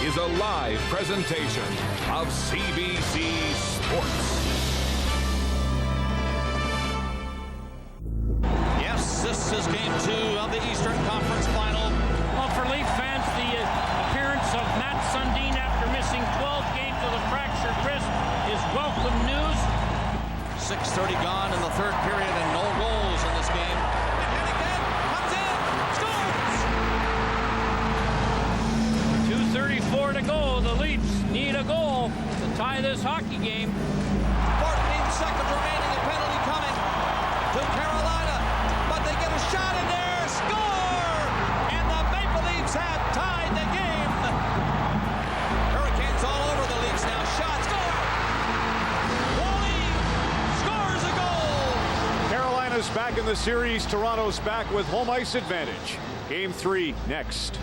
is a live presentation of CBC Sports. Yes, this is game 2 of the Eastern Conference Final. Well, for Leaf fans, the appearance of Matt Sundin after missing 12 games with a fractured wrist is welcome news. 6:30 gone in the third period and no goals in this game. And Hennigan comes in, scores! 2:34 to go. The Leafs need a goal to tie this hockey game. 14 seconds remaining, a penalty coming to Carolina. But they get a shot in there, score! And the Maple Leafs have tied the game. Hurricanes all over the Leafs now. Shot, score! Wally scores a goal! Carolina's back in the series. Toronto's back with home ice advantage. Game 3 next.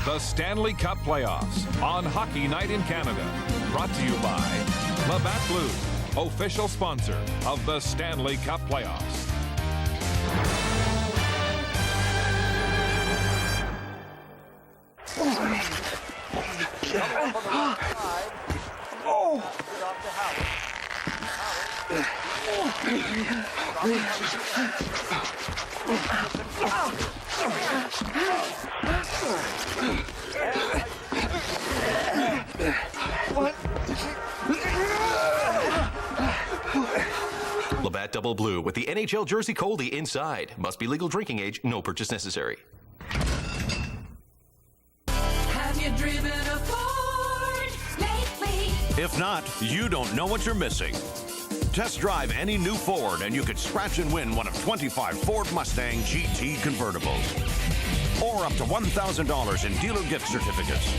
The Stanley Cup Playoffs on Hockey Night in Canada. Brought to you by Labatt Blue, official sponsor of the Stanley Cup Playoffs. Labatt Double Blue with the NHL jersey Coldy inside. Must be legal drinking age. No purchase necessary. Have you driven a Ford lately? If not, you don't know what you're missing. Test drive any new Ford and you could scratch and win one of 25 Ford Mustang GT convertibles. Or up to $1,000 in dealer gift certificates.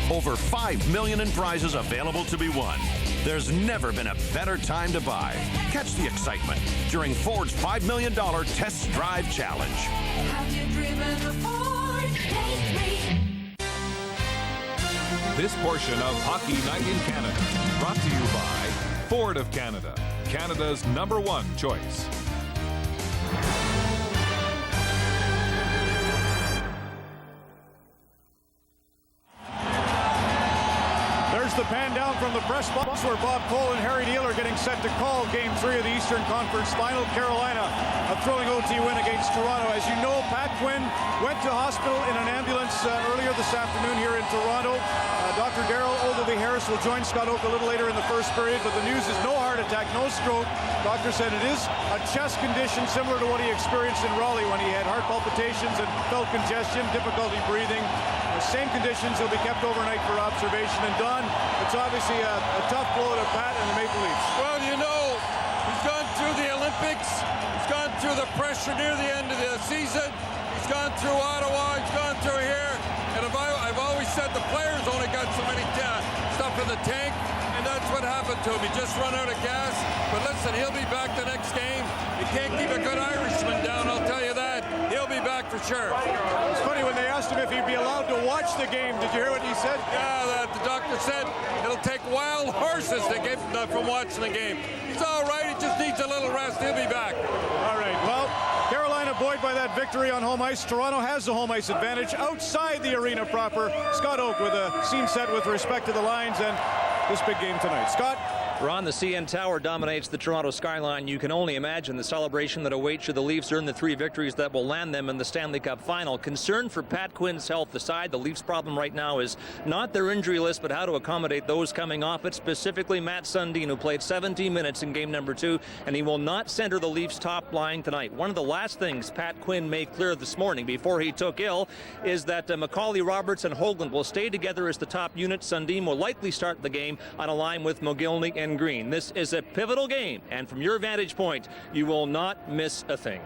Over $5 million in prizes available to be won. There's never been a better time to buy. Catch the excitement during Ford's $5 million Test Drive Challenge. Have you driven a Ford lately? This portion of Hockey Night in Canada brought to you by Ford of Canada, Canada's #1 choice. There's the pan down from the press box where Bob Cole and Harry Neal are getting set to call Game 3 of the Eastern Conference Final. Carolina, a thrilling OT win against Toronto. As you know, Pat Quinn went to hospital in an ambulance earlier this afternoon here in Toronto. Dr. Daryl Ogilvie-Harris will join Scott Oake a little later in the first period, but the news is no heart attack, no stroke. Doctor said it is a chest condition similar to what he experienced in Raleigh when he had heart palpitations and felt congestion, difficulty breathing. The same conditions. He'll be kept overnight for observation. And Don, it's obviously a tough blow to Pat and the Maple Leafs. Well, you know, he's gone through the Olympics. He's gone through the pressure near the end of the season. He's gone through Ottawa. He's gone through here. And I've always said the players only got so many stuff in the tank, and that's what happened to him. He just run out of gas. But listen, he'll be back the next game. You can't keep a good Irishman down, I'll tell you that. He'll be back for sure. It's funny when they asked him if he'd be allowed to watch the game. Did you hear what he said? Yeah, the doctor said it'll take wild horses to get from watching the game. He's all right. He just needs a little rest. He'll be back. All right. Well, Carolina buoyed by that victory on home ice. Toronto has the home ice advantage outside the arena proper. Scott Oake with a scene set with respect to the lines and this big game tonight. Scott? Ron, the CN Tower dominates the Toronto skyline. You can only imagine the celebration that awaits should the Leafs earn the 3 victories that will land them in the Stanley Cup final. Concern for Pat Quinn's health aside, the Leafs' problem right now is not their injury list, but how to accommodate those coming off it, specifically Matt Sundin, who played 17 minutes in game number 2, and he will not center the Leafs' top line tonight. One of the last things Pat Quinn made clear this morning before he took ill is that Macaulay, Roberts, and Hoagland will stay together as the top unit. Sundin will likely start the game on a line with Mogilny and Glenn Green. This is a pivotal game, and from your vantage point, you will not miss a thing.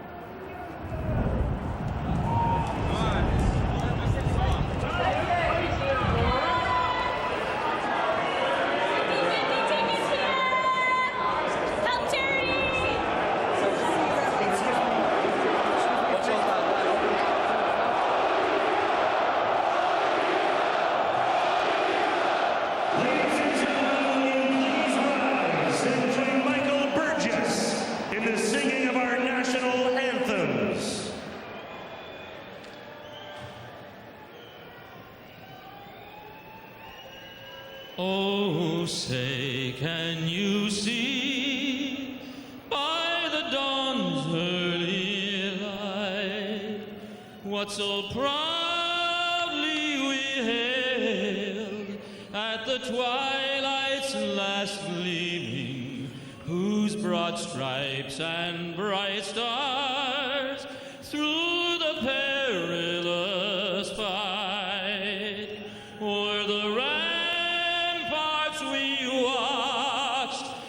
Oh, say, can you see by the dawn's early light what so proudly we hailed at the twilight's last gleaming, whose broad stripes and bright stars through the perilous fight o'er the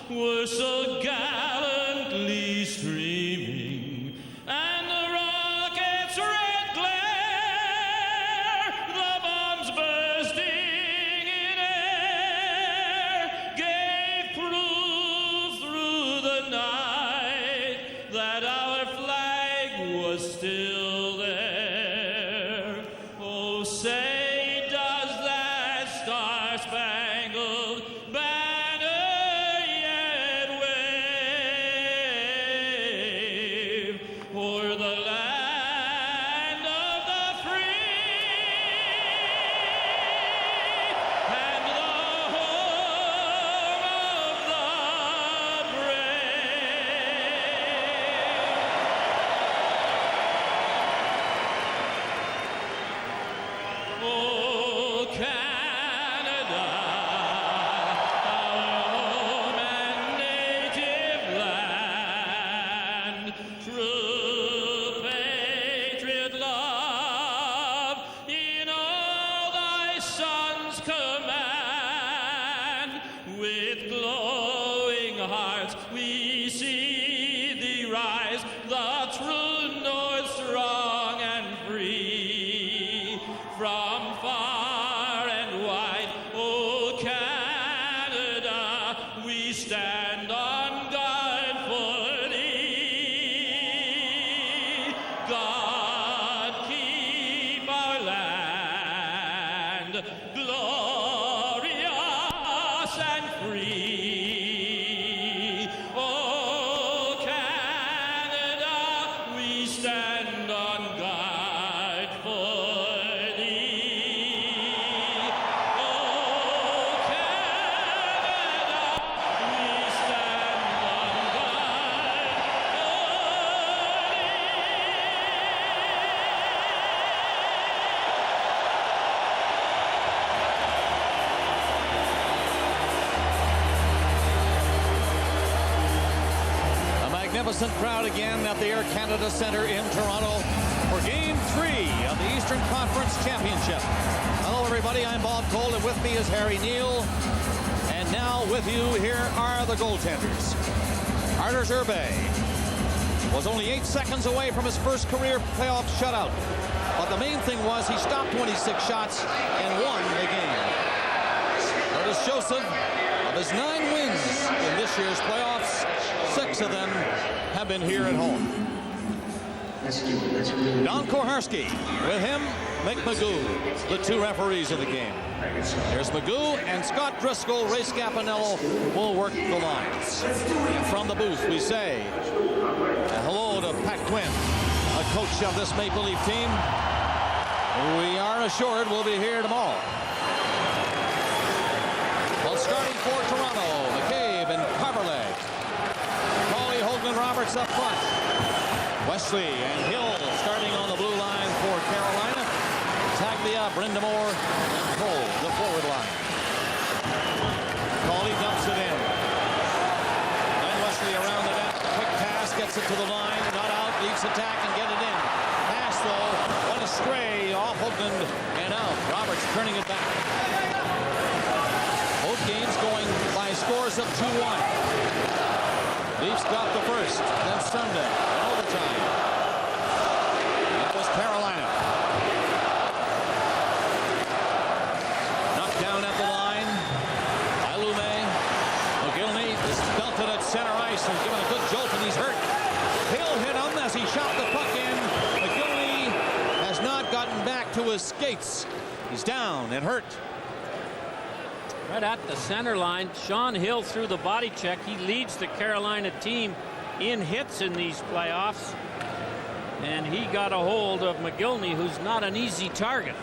were so gallantly streaming, and the rocket's red glare, the bombs bursting in air, gave proof through the night that our flag was still there. Oh, say does that star-spangled banner for the land of the free and the home of the brave. Oh, Canada, our home and native land, true with glowing hearts we see thee rise, the true north strong and free, from far and wide. Oh, Canada, we stand on guard for thee. God keep our land glorious and free. Oh, Canada, we stand on guard for thee. Oh, Canada, we stand on guard Magnificent crowd again at the Air Canada Centre in Toronto for Game 3 of the Eastern Conference Championship. Hello, everybody. I'm Bob Cole, and with me is Harry Neal. And now with you, here are the goaltenders. Artur Zerbe was only 8 seconds away from his first career playoff shutout. But the main thing was he stopped 26 shots and won the game. Curtis Joseph, of his 9 wins in this year's playoffs, 6 of them have been here at home. Don Koharski, with him, Mick Magoo, the 2 referees of the game. Here's Magoo, and Scott Driscoll, Ray Scapanello will work the lines. And from the booth, we say hello to Pat Quinn, a coach of this Maple Leaf team. We are assured we'll be here tomorrow. Well, starting for Toronto, McCabe and Carverleg. Paulie, Hoagland, Roberts up front. Wesley and Hill starting on the blue line for Carolina. Taglia, Brindamore, and Cole, the forward line. Paulie dumps it in. Then Wesley around the net. Quick pass, gets it to the line. Not out, leads attack and get it in. Pass, though, went astray off Hoagland and out. Roberts turning it back. Both games going by score scores of 2-1. Leafs got the first, then Sunday in overtime. That was Carolina. Knocked down at the line. Ilume. McGillney is belted at center ice and given a good jolt, and he's hurt. Hill hit him as he shot the puck in. McGillney has not gotten back to his skates. He's down and hurt. Right at the center line, Sean Hill threw the body check. He leads the Carolina team in hits in these playoffs. And he got a hold of McGillney, who's not an easy target.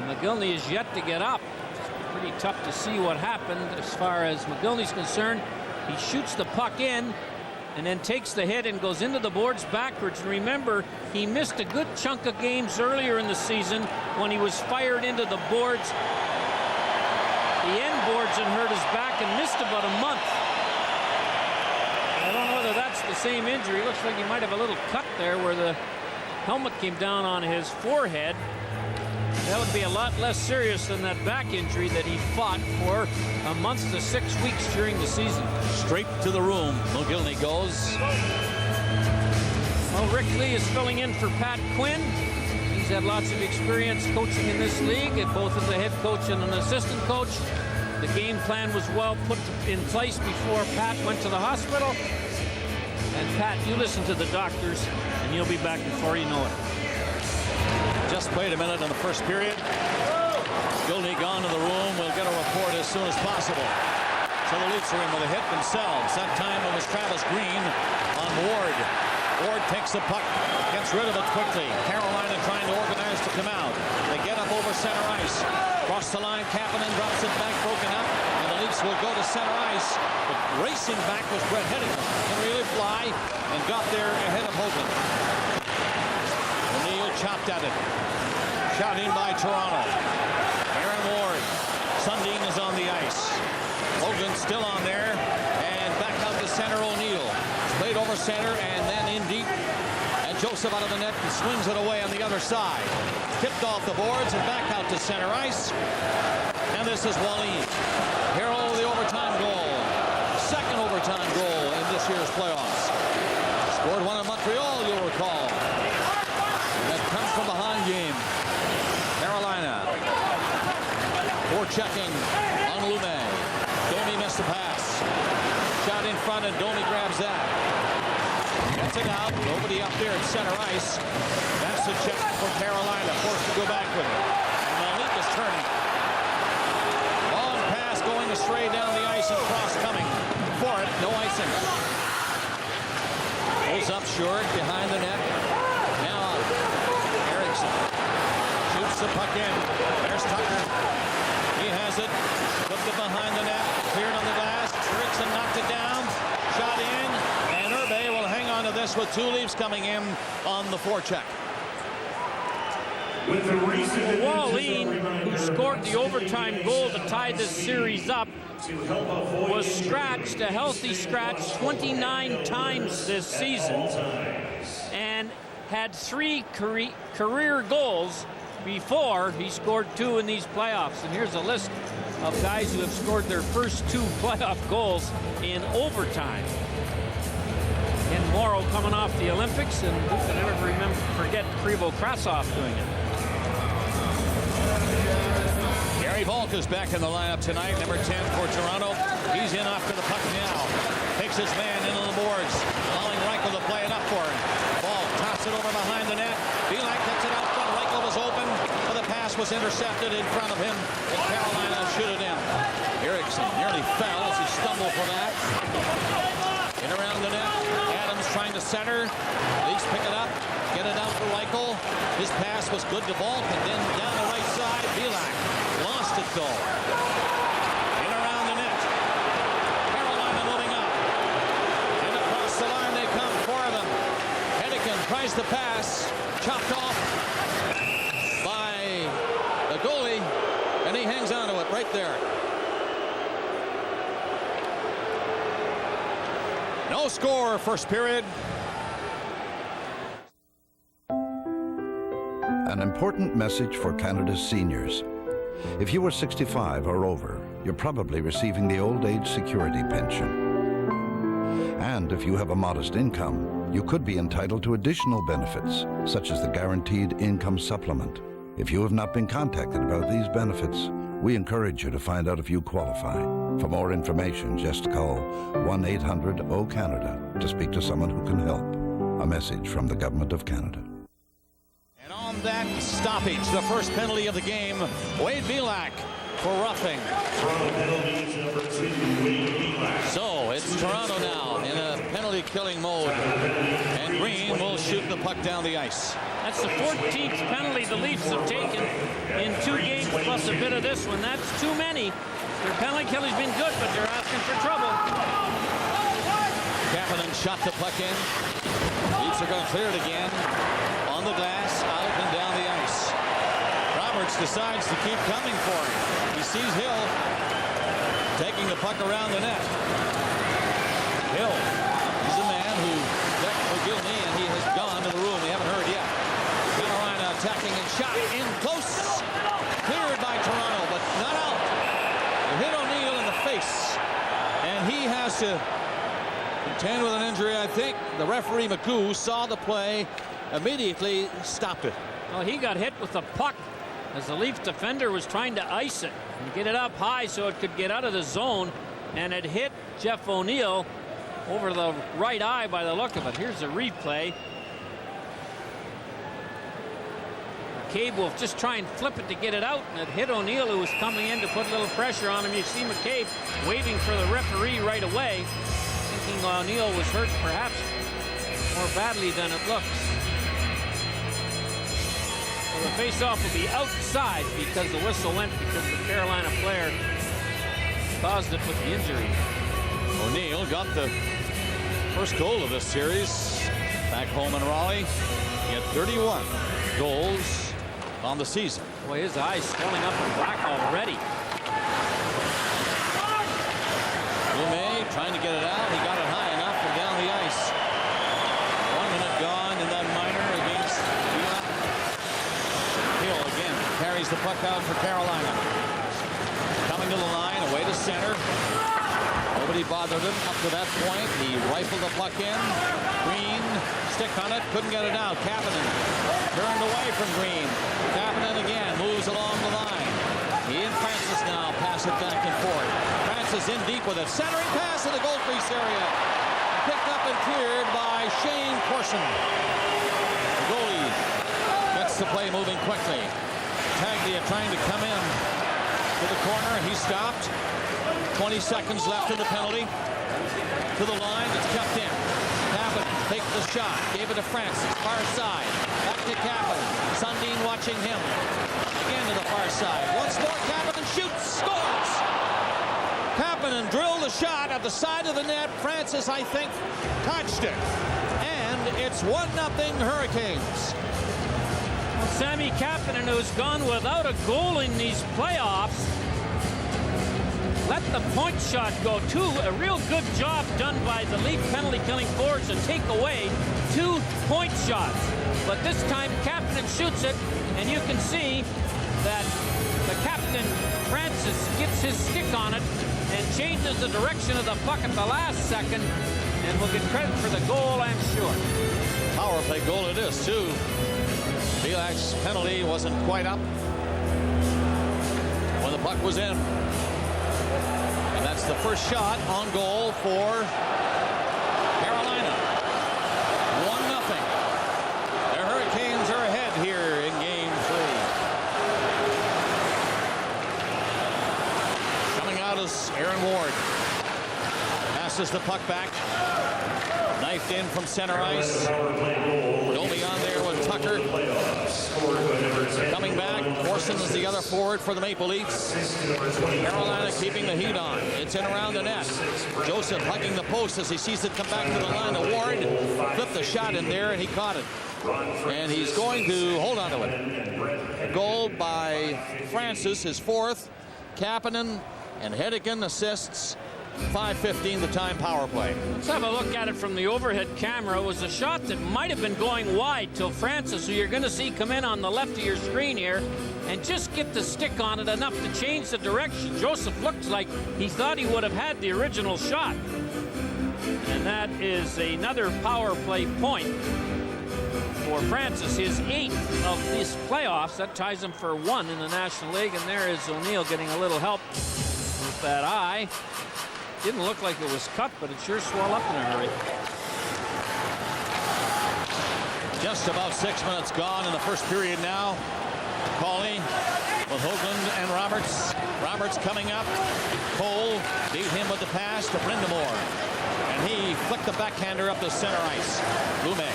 McGillney is yet to get up. It's pretty tough to see what happened as far as McGillney's concerned. He shoots the puck in and then takes the hit and goes into the boards backwards. And remember, he missed a good chunk of games earlier in the season when he was fired into the boards, the end boards, and hurt his back and missed about a month. I don't know whether that's the same injury. It looks like he might have a little cut there where the helmet came down on his forehead. That would be a lot less serious than that back injury that he fought for a month to 6 weeks during the season. Straight to the room, McGillney goes. Well, Rick Lee is filling in for Pat Quinn. He's had lots of experience coaching in this league, both as a head coach and an assistant coach. The game plan was well put in place before Pat went to the hospital. And Pat, you listen to the doctors, and you'll be back before you know it. Just played a minute in the first period. Gilney gone to the room. We'll get a report as soon as possible. So the Leafs are in with a hit themselves. That time it was Travis Green on Ward. Ward takes the puck, gets rid of it quickly. Carolina trying to organize to come out. They get up over center ice. Cross the line, Kapanen drops it back, broken up. And the Leafs will go to center ice. But racing back was Brett Hedican. Can really fly and got there ahead of Hogan. O'Neill chopped at it. Shot in by Toronto. Aaron Ward. Sundin is on the ice. Hogan still on there. And back out to center, O'Neill. Played over center and then in deep. And Joseph out of the net and swings it away on the other side. Tipped off the boards and back out to center ice. And this is Wallin. Hero of the overtime goal. Second overtime goal in this year's playoffs. Scored one in Montreal, you'll recall. That comes from behind game. Carolina. Forechecking on Lume. Domi missed the pass. Shot in front and Domi grabs that. Gets it out. Nobody up there at center ice. That's the check for Carolina. Forced to go back with it. And Malik is turning. Long pass going astray down the ice and Cross coming for it. No icing. Pulls up short behind the net. Now Eriksson shoots the puck in. There's Tucker. He has it. Flipped it behind the net. Cleared on the glass. Eriksson knocked it down. Shot in. And Irbe will hang on to this with two Leafs coming in on the forecheck. Wallin, who scored the overtime goal to tie this series up, was scratched, a healthy scratch, 29 times this season, and had 3 career goals before he scored 2 in these playoffs. And here's a list of guys who have scored their first 2 playoff goals in overtime. Ken Morrow coming off the Olympics, and who can ever forget Krivo Krasov doing it. Gary Volk is back in the lineup tonight, number 10 for Toronto. He's in after the puck now. Takes his man in on the boards, allowing Reichel to play it up for him. Volk tops it over behind the net. Belak gets it out front. Reichel was open, but the pass was intercepted in front of him, and Carolina shoot it in. Eriksson nearly fell as he stumbled for that. In around the net. Adams trying to center. Leafs pick it up. Get it out to Reichel. His pass was good to Volk, and then down the right side, Belak lost it though. In around the net. Carolina moving up. And across the line they come for them. Hedican tries the pass. Chopped off by the goalie, and he hangs on to it right there. No score first period. An important message for Canada's seniors. If you are 65 or over you're probably receiving the old age security pension. And if you have a modest income, you could be entitled to additional benefits, such as the Guaranteed Income Supplement. If you have not been contacted about these benefits, we encourage you to find out if you qualify. For more information, just call 1-800-O-Canada to speak to someone who can help. A message from the Government of Canada. And on that stoppage, the first penalty of the game, Wade Belak for roughing. So it's Toronto now in a penalty-killing mode, and Green will shoot the puck down the ice. That's the 14th penalty the Leafs have taken in 2 games plus a bit of this one. That's too many. Their penalty killing's been good, but they're asking for trouble. Kapanen shot the puck in. Leafs are going to clear it again. On the glass, out and down the ice. Roberts decides to keep coming for him. He sees Hill taking the puck around the net. Hill is a man who left McGillney, and he has gone to the room. We haven't heard yet. Carolina attacking and shot in close. Cleared by Toronto, but not out. It hit O'Neill in the face, and he has to contend with an injury, I think. The referee, McGoo, saw the play, immediately stopped it. Well, he got hit with the puck as the Leafs defender was trying to ice it and get it up high so it could get out of the zone, and it hit Jeff O'Neill over the right eye by the look of it. Here's a replay. McCabe will just try and flip it to get it out, and it hit O'Neill, who was coming in to put a little pressure on him. You see McCabe waving for the referee right away, thinking O'Neill was hurt perhaps more badly than it looks. The face-off will be outside because the whistle went because the Carolina player caused it with the injury. O'Neill got the first goal of this series back home in Raleigh. He had 31 goals on the season. Boy, his eyes swelling up in black already. Lumet trying to get it out. He got it high enough and down the ice. 1 minute gone in that minor against Belak. Hill again carries the puck out for Carolina. Coming to the line, away to center. Nobody bothered him up to that point. He rifled the puck in. Green, stick on it, couldn't get it out. Kapanen turned away from Green. Kapanen again moves along the line. He and Francis now pass it back and forth. Francis in deep with it. Centering pass in the goal crease area. Picked up and cleared by Shane Corson. The goalie gets the play moving quickly. Taglia trying to come in to the corner. He stopped. 20 seconds left in the penalty. To the line, it's kept in. Kapanen takes the shot, gave it to Francis, far side. Back to Kapanen. Sundin watching him. Again to the far side. Once more, Kapanen shoots, scores! Kapanen drilled the shot at the side of the net. Francis, I think, touched it. And it's 1-0 Hurricanes. Well, Sammy Kapanen, who's gone without a goal in these playoffs, let the point shot go too. A real good job done by the Leaf penalty killing forwards to take away 2 point shots. But this time Kapanen shoots it, and you can see that the captain, Francis, gets his stick on it and changes the direction of the puck at the last second, and will get credit for the goal, I'm sure. Power play goal it is, too. Belak's penalty wasn't quite up when the puck was in. And that's the first shot on goal for Carolina. 1-0. The Hurricanes are ahead here in Game 3. Coming out is Aaron Ward. Passes the puck back. Knifed in from center ice. Domi on there with Tucker. Coming back, Corson is the other forward for the Maple Leafs. Carolina keeping the heat on. It's in around the net. Joseph hugging the post as he sees it come back to the line. Ward flipped the shot in there, and he caught it. And he's going to hold on to it. A goal by Francis, his 4th. Kapanen and Hedigan assists. 5:15 the time power play. Let's have a look at it from the overhead camera. It was a shot that might have been going wide till Francis, who you're going to see come in on the left of your screen here, and just get the stick on it enough to change the direction. Joseph looks like he thought he would have had the original shot. And that is another power play point for Francis, his 8th of these playoffs. That ties him for 1 in the National League. And there is O'Neill getting a little help with that eye. Didn't look like it was cut, but it sure swelled up in a hurry. Just about 6 minutes gone in the first period now. Cawley with Hoagland and Roberts. Roberts coming up. Cole beat him with the pass to Brindamore. And he flicked the backhander up the center ice. Lume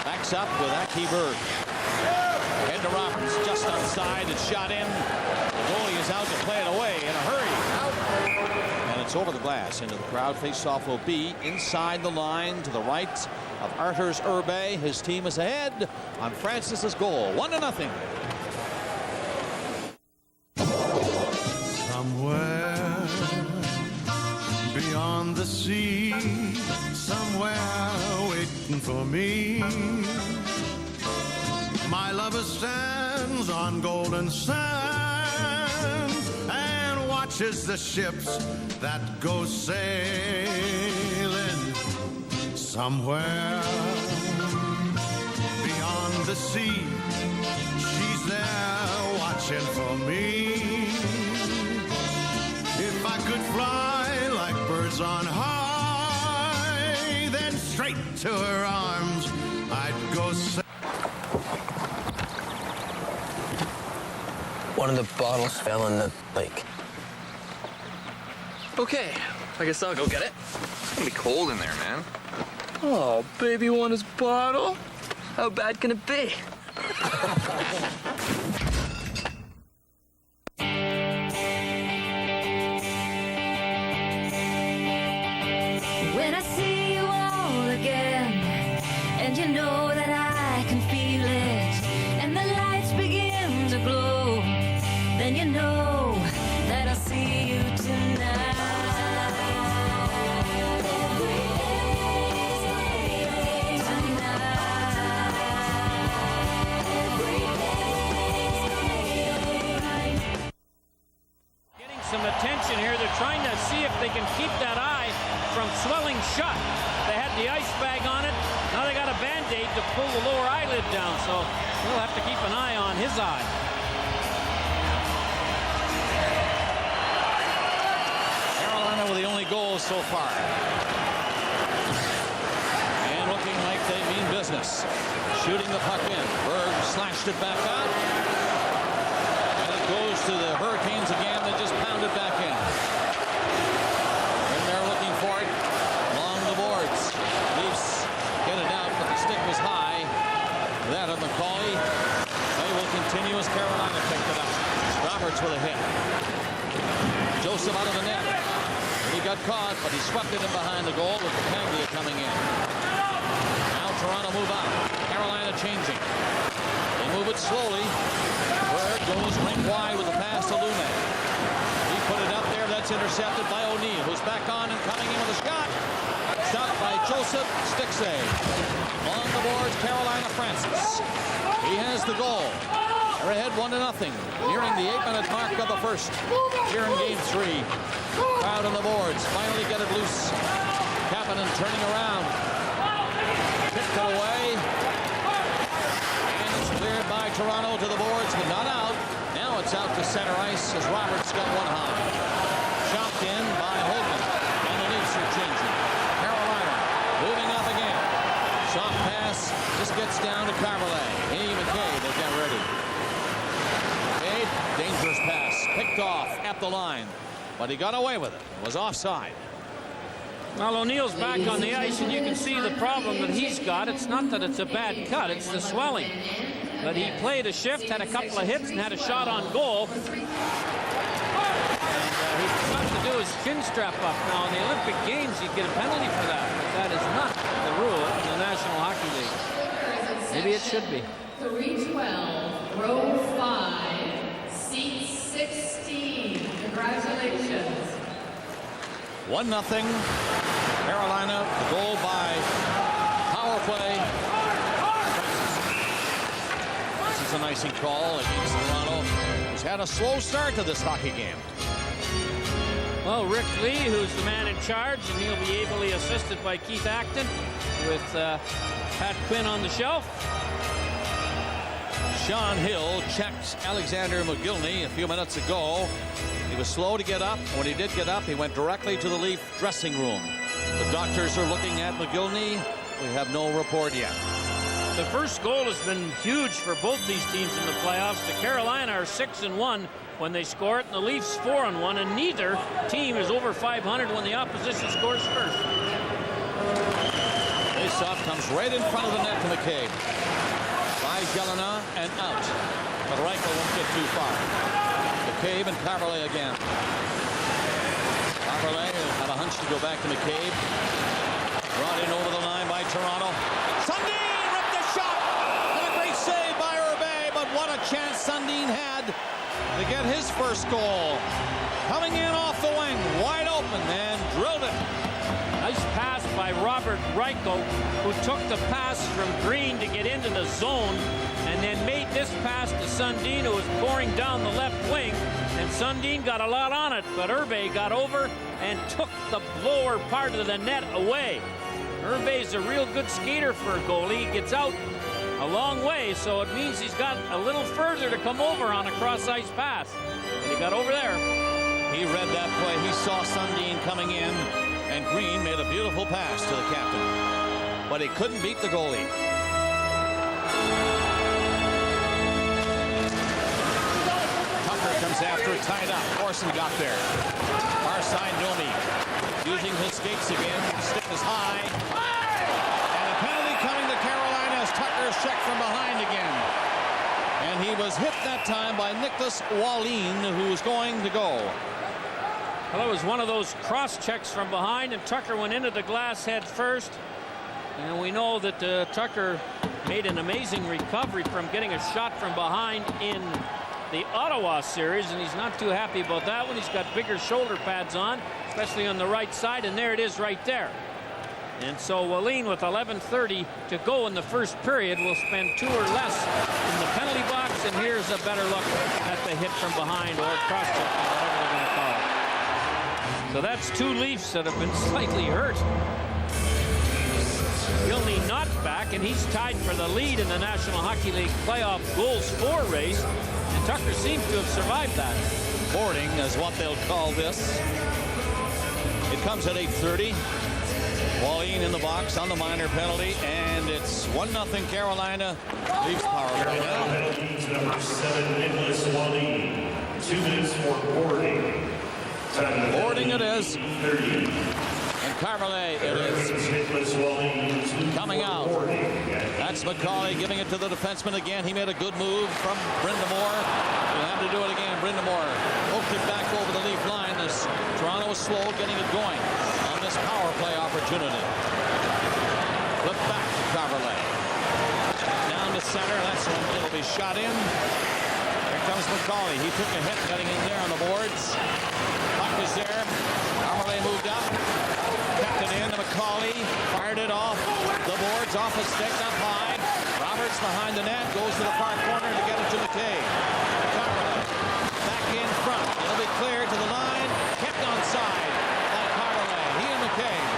backs up with Aki Berg. Head to Roberts, just outside. It's shot in. The goalie is out to play it away in a hurry. And it's over the glass into the crowd. Face-off will be inside the line to the right of Arturs Irbe. His team is ahead on Francis's goal. 1-0. Somewhere beyond the sea, somewhere waiting for me, my lover stands on golden sands and watches the ships that go sailing. Somewhere beyond the sea, she's there watching for me. If I could fly like birds on high, then straight to her arms I'd go. One of the bottles fell in the lake. Okay, I guess I'll go get it. It's gonna be cold in there, man. Oh, baby won his bottle? How bad can it be? When I see you all again, and you know that I can feel it, and the lights begin to glow, then you know that I'll see you tonight. Getting some attention here. They're trying to see if they can keep that eye from swelling shut. They had the ice bag on it. Now they got a Band-Aid to pull the lower eyelid down, so we'll have to keep an eye on his eye. Carolina with the only goal so far. And looking like they mean business. Shooting the puck in. Berg slashed it back out. And it goes to the Hurricanes again. They just pound it back in. And they're looking for it along the boards. Leafs get it out, but the stick was high. That of McCauley. They will continue as Carolina picked it up. Roberts with a hit. Joseph out of the net. He got caught, but he swept it in behind the goal with Paglia coming in. Now Toronto move out. Carolina changing. They move it slowly. Berg goes rink wide with the pass to Lume. He put it up there. That's intercepted by O'Neill, who's back on and coming in with a shot. Stopped by Joseph. Stick save. On the boards, Carolina Francis. He has the goal. They're ahead 1-0. Nearing the 8-minute mark of the first. Here in Game 3. Crowd on the boards. Finally get it loose. Kapanen turning around. Kicked it away. And it's cleared by Toronto to the boards, but not out. Now it's out to center ice as Roberts got one high. Chopped in by Hoagland. And the Leafs are changing. Carolina moving up again. Soft pass. This gets down to Carvalhay. He McKay, they get ready. McKay, dangerous pass. Picked off at the line. But he got away with it. It was offside. Well, O'Neill's back on the ice, and you can see the problem that he's got. It's not that it's a bad cut, it's the swelling. But he played a shift, had a couple of hits, and had a shot on goal. And he forgot to do his chin strap up. Now, in the Olympic Games, you'd get a penalty for that. But that is not the rule in the National Hockey League. Maybe it should be. 312, row 5, seat 16. Congratulations. 1-0. Carolina, the goal by power play. This is an icing call against Toronto. had a slow start to this hockey game. Well, Rick Lee, who's the man in charge, and he'll be ably assisted by Keith Acton with Pat Quinn on the shelf. Sean Hill checked Alexander McGillney a few minutes ago. He was slow to get up. When he did get up, he went directly to the Leaf dressing room. The doctors are looking at McGillney. We have no report yet. The first goal has been huge for both these teams in the playoffs. The Carolina are 6-1 when they score it, and the Leafs 4-1, and neither team is over 500 when the opposition scores first. Faceoff comes right in front of the net to McCabe. By Jelena and out. But Reichel won't get too far. McCabe and Carverlay again. Carverlay had a hunch to go back to McCabe. Brought in over the line by Toronto. Sundin ripped the shot! And a great save by Herbe, but what a chance Sundin had to get his first goal. Coming in off the wing, wide open, and drilled it. Nice pass by Robert Reichel, who took the pass from Green to get into the zone, and then made this pass to Sundin, who was pouring down the left wing, and Sundin got a lot on it, but Herbe got over and took the lower part of the net away. Herbe's a real good skater for a goalie. He gets out a long way, so it means he's got a little further to come over on a cross-ice pass. And he got over there. He read that play. He saw Sundin coming in, and Green made a beautiful pass to the captain. But he couldn't beat the goalie. Tucker comes after it, tied up. Orson got there. Far side, Domi. Using his skates again. Stick is high. And a penalty coming to Carolina as Tucker's checked from behind again. And he was hit that time by Nicholas Wallin, who was going to go. Well, it was one of those cross checks from behind, and Tucker went into the glass head first. And we know that Tucker made an amazing recovery from getting a shot from behind in the Ottawa series, and he's not too happy about that one. He's got bigger shoulder pads on, especially on the right side, and there it is right there. And so Wallin, with 11:30 to go in the first period, will spend 2 or less in the penalty box, and here's a better look at the hit from behind, or cross-checking, whatever they're going to call it. So that's 2 Leafs that have been slightly hurt. Gilney not back, and he's tied for the lead in the National Hockey League playoff goals for race, and Tucker seems to have survived that. Boarding is what they'll call this. It comes at 8:30. Wallin in the box on the minor penalty, and it's 1-0 Carolina. Leafs power play now. Penalties number 7, Nicholas Wallin. 2 minutes for boarding. Boarding it is. And Carverlay it is. Coming out. That's McCauley giving it to the defenseman again. He made a good move from Brind'Amour. He'll have to do it again. Brind'Amour poked it back over the Leaf line as Toronto was slow getting it going on this power play opportunity. Flip back to Carverlay. Down to center. That's when it'll be shot in. Here comes McCauley. He took a hit getting in there on the boards. Puck is there. Carverlay moved up. Kept it in to McCauley. Fired it off the boards, off his stick, up high. Roberts behind the net. Goes to the far corner to get it to McCabe. Carverlay back in front. It'll be cleared to the line. Kept onside by Carverlay. He and McCabe.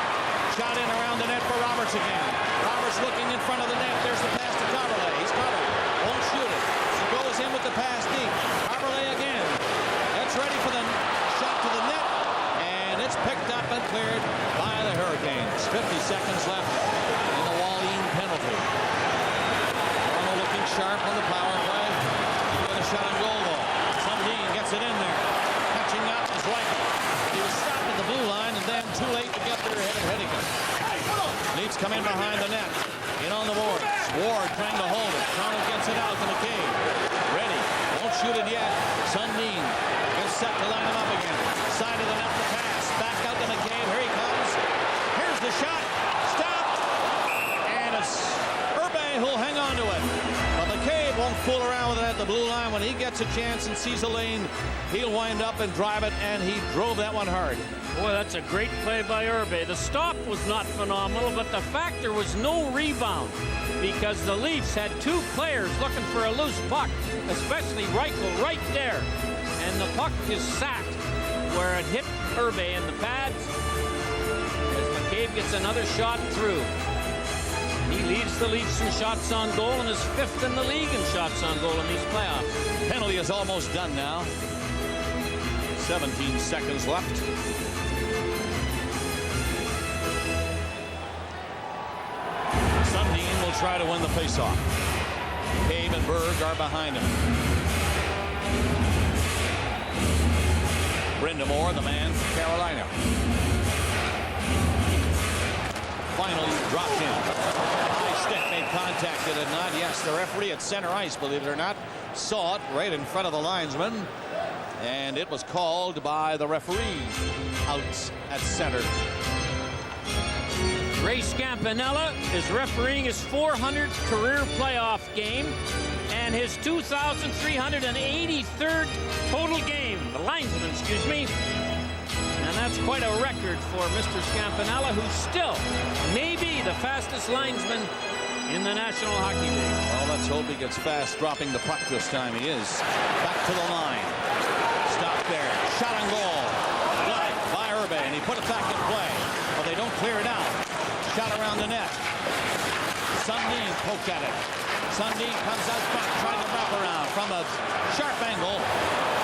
Shot in around the net for Roberts again. Roberts looking in front of the net. There's the pass to Carverlay. He's covered. Won't shoot it. He goes in with the pass deep. Carverlay again. Gets ready for the shot to the net. And it's picked up and cleared by the Hurricanes. 50 seconds left in the Wallin penalty. Toronto looking sharp on the power play. Get a shot on goal though. Sundin gets it in there. Catching up is Reichel. He was stopped at the blue line and then too late to get there ahead of Hedican. Leafs come in behind the net. In on the boards. Ward trying to hold it. Toronto gets it out to McCabe. Ready. Won't shoot it yet. Sundin gets set to line him up again. Side of the net, the pass. Back out to McCabe. Here he comes. Here's the shot. Stopped. And it's Herbe who'll hang on to it. But McCabe won't fool around with it at the blue line. When he gets a chance and sees a lane, he'll wind up and drive it, and he drove that one hard. Boy, that's a great play by Irbe. The stop was not phenomenal, but the fact there was no rebound because the Leafs had two players looking for a loose puck, especially Reichel right there. And the puck is sacked where it hit Irbe in the pads as McCabe gets another shot through. He leads the Leafs in shots on goal and is 5th in the league in shots on goal in these playoffs. Penalty is almost done now. 17 seconds left. Sundin will try to win the faceoff. Cave and Berg are behind him. Brind'Amour, the man for Carolina. Finally dropped in. High stick made contact, did it not? Yes, the referee at center ice, believe it or not, saw it right in front of the linesman. And it was called by the referee out at center. Ray Scampanella is refereeing his 400th career playoff game and his 2,383rd total game. The linesman, excuse me. And that's quite a record for Mr. Scampanella, who's still maybe the fastest linesman in the National Hockey League. Well, let's hope he gets fast dropping the puck this time. He is. Back to the line. Stop there. Shot on goal. Blocked by Irbe, and he put it back in play. But they don't clear it out. Shot around the net. Sundin poked at it. Sundin comes out front, trying to wrap around from a sharp angle.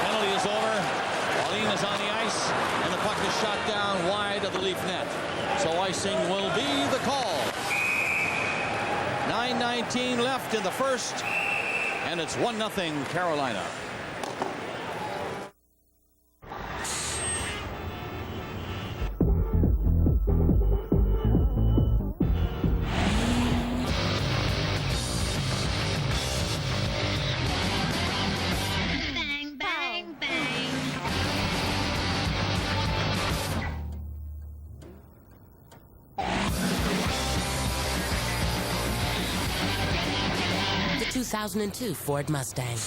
Penalty is over. Pauline is on the ice, and the puck is shot down wide of the Leaf net. So icing will be the call. 9:19 left in the first, and it's 1-0 Carolina. The 2002 Ford Mustang.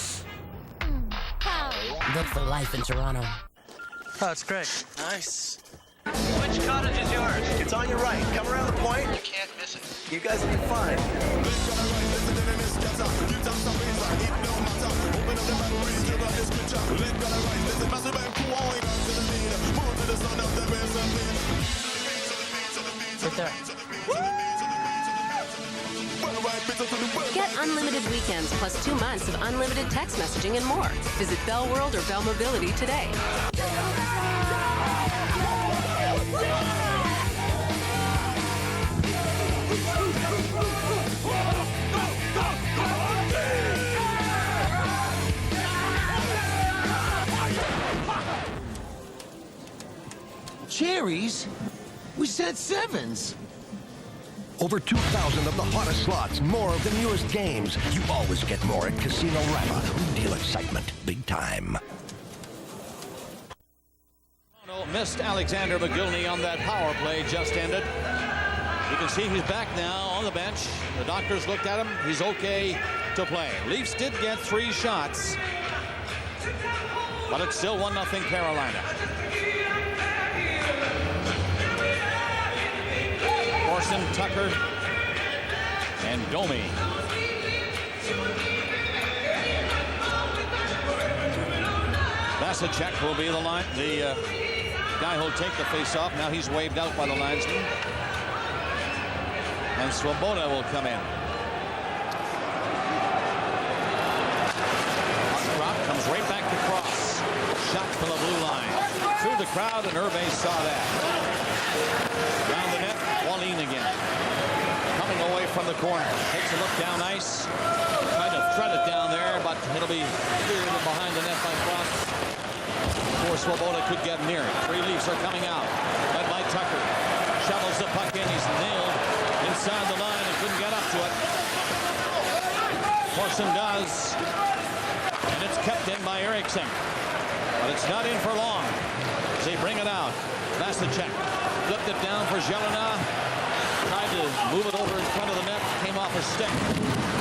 Built for life in Toronto. Oh, it's great. Nice. Which cottage is yours? It's on your right. Come around the point. You can't miss it. You guys will be fine. Right there. Get unlimited weekends plus 2 months of unlimited text messaging and more. Visit Bell World or Bell Mobility today. Cherries? We said 7s. Over 2,000 of the hottest slots, more of the newest games. You always get more at Casino Rama. Real excitement, big time. Missed Alexander McGillney on that power play just ended. You can see he's back now on the bench. The doctors looked at him. He's okay to play. Leafs did get 3 shots, but it's still 1-0 Carolina. Orson, Tucker, and Domi. Vasicek will be the guy who'll take the face-off. Now he's waved out by the linesman. And Swoboda will come in. Drop comes right back to Cross. Shot from the blue line. Through the crowd, and Irbe saw that. Down the net, Pauline again. Coming away from the corner. Takes a look down ice. Trying to thread it down there, but it'll be cleared behind the net by Cross. Before Swoboda could get near it. 3 Leafs are coming out. Led by Tucker. Shovels the puck in. He's nailed inside the line and couldn't get up to it. Orson does. And it's kept in by Eriksson. But it's not in for long. As they bring it out. Vasicek flipped it down for Jelena. Tried to move it over in front of the net. Came off a stick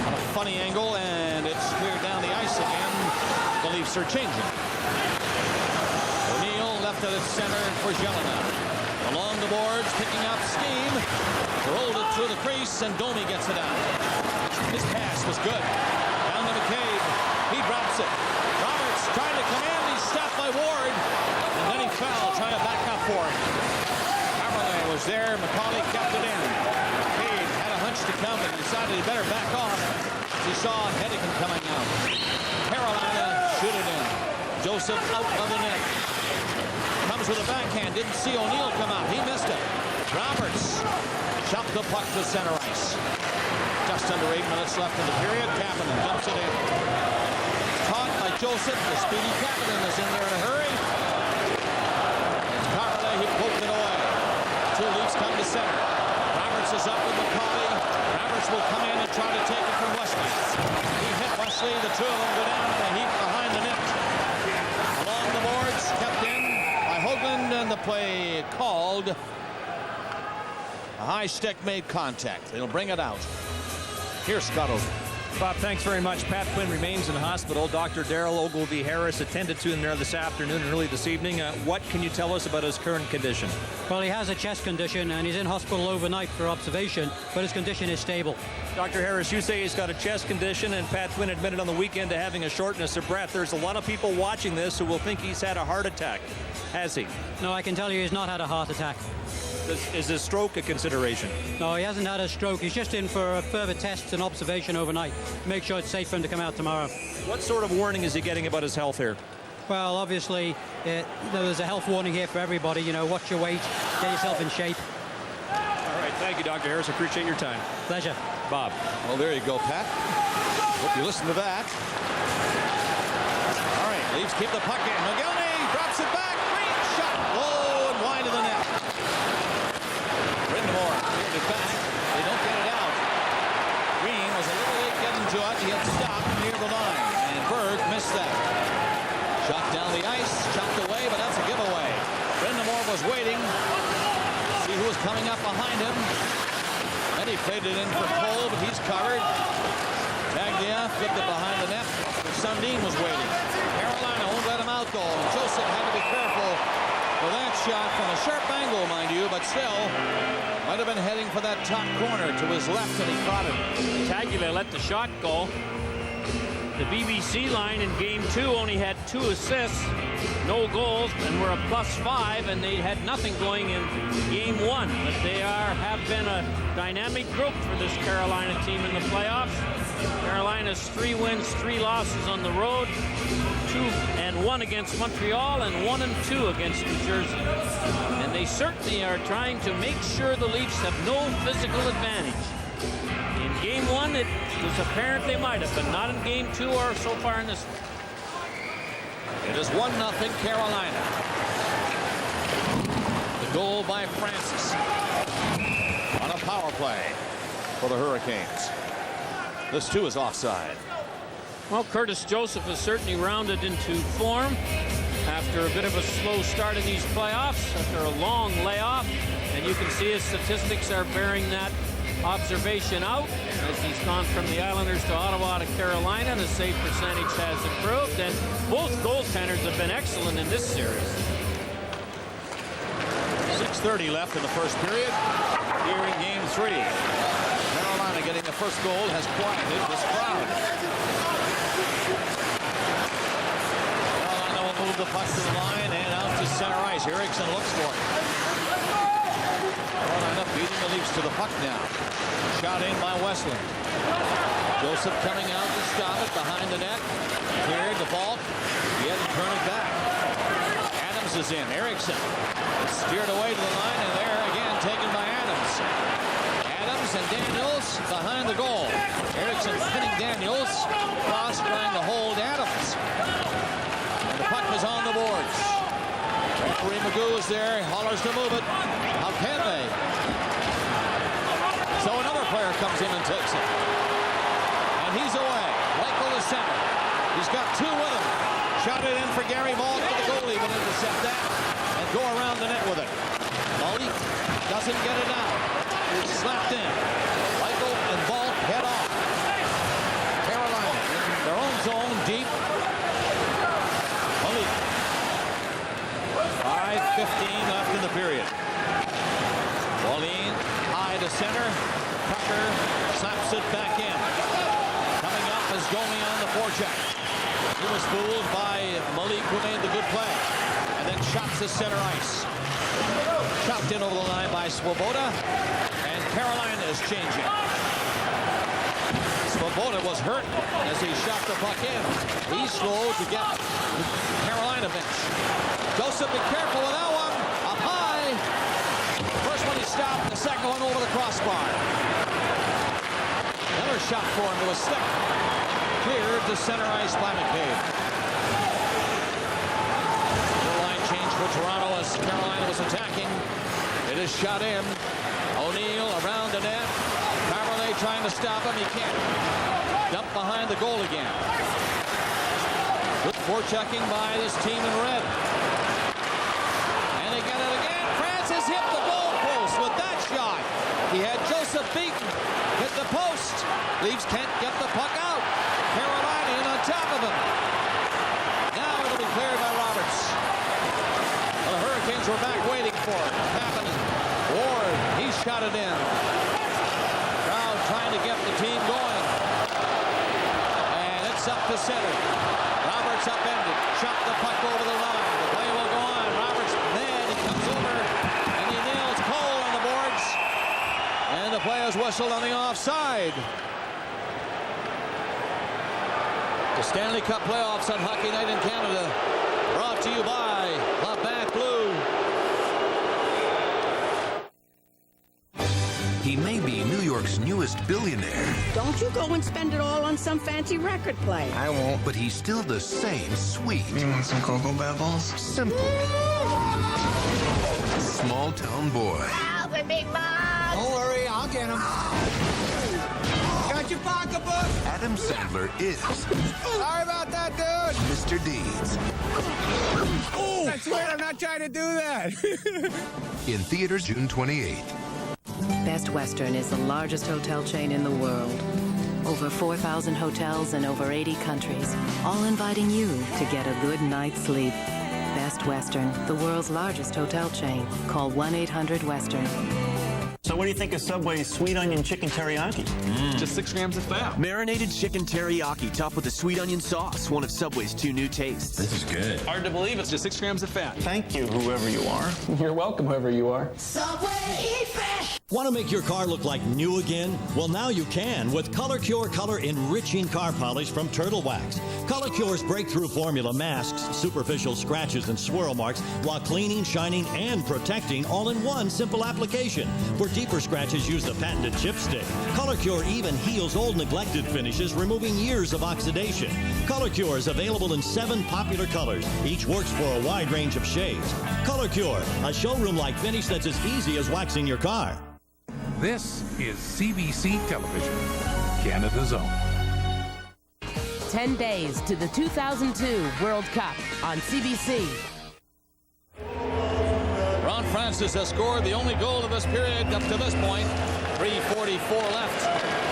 on a funny angle, and it's cleared down the ice again. The Leafs are changing. O'Neill left it at center for Jelena. Along the boards, picking up steam. Rolled it through the crease, and Domi gets it out. His pass was good. Down to McCabe. He drops it. Roberts trying to come in. He's stopped by Ward. And then he fell, trying to back up for it. Hammerley was there. McCauley kept it in. McCabe had a hunch to come, but decided he better back off. He saw Hedican coming out. Carolina shoot it in. Joseph out of the net. Comes with a backhand. Didn't see O'Neill come out. He missed it. Roberts chopped the puck to center ice. Just under 8 minutes left in the period. Kapanen dumps it in. Caught by Joseph. The speedy Kapanen is in there in a hurry. It's Carle. He poked it away. Two Leafs come to center. Roberts is up with McCauley. Roberts will come in and try to take it from Wesley. He hit Wesley. The two of them go down in a heap behind the net. Along the boards, kept in by Hoagland, and the play called. A high stick made contact. It'll bring it out. Here's Scott Ogle. Bob, thanks very much. Pat Quinn remains in hospital. Dr. Daryl Ogilvie Harris attended to him there this afternoon and early this evening. What can you tell us about his current condition? Well, he has a chest condition, and he's in hospital overnight for observation, but his condition is stable. Dr. Harris, you say he's got a chest condition, and Pat Quinn admitted on the weekend to having a shortness of breath. There's a lot of people watching this who will think he's had a heart attack. Has he? No, I can tell you he's not had a heart attack. Is his stroke a consideration? No, he hasn't had a stroke. He's just in for further tests and observation overnight. Make sure it's safe for him to come out tomorrow. What sort of warning is he getting about his health here? Well, obviously, there's a health warning here for everybody. You know, watch your weight, get yourself in shape. All right, thank you, Dr. Harris. Appreciate your time. Pleasure. Bob. Well, there you go, Pat. Hope you listen to that. All right, Leafs keep the puck in. McGillney drops it back. Green shot. Low and wide of the net. Brind'Amour cleared it back. They don't get it out. Green was a little late getting to it. He had stopped near the line. And Berg missed that. Shot down the ice. Chopped away, but that's a giveaway. Brind'Amour was waiting. See who was coming up behind him. Then he played it in for Cole, but he's covered. Taglia flipped it behind the net. Sundin was waiting. Carolina won't let him out, though. And Joseph had to be careful for that shot from a sharp angle, mind you, but still might have been heading for that top corner to his left, and he caught it. Taglia let the shot go. The BBC line in Game 2 only had 2 assists, no goals, and were a +5, and they had nothing going in Game 1. But they have been a dynamic group for this Carolina team in the playoffs. Carolina's 3 wins, 3 losses on the road, 2-1 against Montreal, and 1-2 against New Jersey. And they certainly are trying to make sure the Leafs have no physical advantage. In Game 1, it was apparent they might have, but not in Game 2 or so far in this one. It is 1-0 Carolina. The goal by Francis on a power play for the Hurricanes. This too is offside. Well, Curtis Joseph has certainly rounded into form after a bit of a slow start in these playoffs, after a long layoff, and you can see his statistics are bearing that observation out as he's gone from the Islanders to Ottawa to Carolina. The save percentage has improved, and both goaltenders have been excellent in this series. 6:30 left in the first period here in Game 3. Carolina getting the first goal has quieted this crowd. Carolina will move the puck to the line and out to center ice. Eriksson looks for it. Carolina beating the Leafs to the puck now. Shot in by Westland. Joseph coming out to stop it behind the net. Cleared the ball. He had to turn it back. Adams is in. Eriksson steered away to the line, and there again taken by Adams. Adams and Daniels behind the goal. Eriksson pinning Daniels. Cross trying to hold Adams. And the puck is on the boards. Referee Magoo is there. Hollers to move it. How can they? So another player comes in and takes it. And he's away. Michael is center. He's got 2 with him. Shot it in for Gary Malk, but the goalie will intercept that and go around the net with it. Malk doesn't get it out. It's slapped in. Michael and Malk head off. Carolina in their own zone, deep. Malk. 5 2:15 left in the period. Pauline high to center. Tucker slaps it back in. Coming up is Domi on the forecheck. He was fooled by Malik, who made the good play. And then shots to center ice. Chopped in over the line by Swoboda. And Carolina is changing. Swoboda was hurt as he shot the puck in. He's slow to get Carolina bench. Joseph, be careful with that one. Up high. First one he stopped. The second one over the crossbar. Another shot for him to a stick. Cleared to center ice by McCabe. The line change for Toronto as Carolina was attacking. It is shot in. O'Neill around the net. Carolina trying to stop him. He can't. Dump behind the goal again. Good forechecking by this team in red. And they get it again. Francis hit the goal post with that shot. He had Joseph beaten. Hit the post. Leafs can't get the puck out. Carolina in on top of him. Now it'll be cleared by Roberts. Well, the Hurricanes were back waiting for it. Happening. Ward, he shot it in. Crowd trying to get the team going. And it's up to center. Roberts upended. Shot the puck over the line. The play will go on. Roberts, man, he comes over. And he nails Cole on the boards. And the play is whistled on the offside. The Stanley Cup playoffs on Hockey Night in Canada. Brought to you by Labatt Blue. He may be New York's newest billionaire. Don't you go and spend it all on some fancy record player. I won't. But he's still the same sweet. You want some Cocoa Pebbles? Simple. Small town boy. Help me, big man! Don't worry, I'll get him. Got your pocketbook? Adam Sandler is Sorry about that, dude. Mr. Deeds. Oh, I swear I'm not trying to do that. In theaters June 28th. Best Western is the largest hotel chain in the world. Over 4,000 hotels in over 80 countries, all inviting you to get a good night's sleep. Best Western, the world's largest hotel chain. Call 1-800-WESTERN. So what do you think of Subway's sweet onion chicken teriyaki? Just 6 grams of fat. Marinated chicken teriyaki topped with a sweet onion sauce, one of Subway's 2 new tastes. This is good. Hard to believe it's just 6 grams of fat. Thank you, whoever you are. You're welcome, whoever you are. Subway, eat fresh! Want to make your car look like new again? Well, now you can with Color Cure Color Enriching Car Polish from Turtle Wax. Color Cure's breakthrough formula masks superficial scratches and swirl marks while cleaning, shining, and protecting all in one simple application. For deeper scratches, use the patented chipstick. Color Cure even heals old neglected finishes, removing years of oxidation. Color Cure is available in 7 popular colors. Each works for a wide range of shades. Color Cure, a showroom-like finish that's as easy as waxing your car. This is CBC Television, Canada's own. 10 days to the 2002 World Cup on CBC. Ron Francis has scored the only goal of this period up to this point. 3:44 left.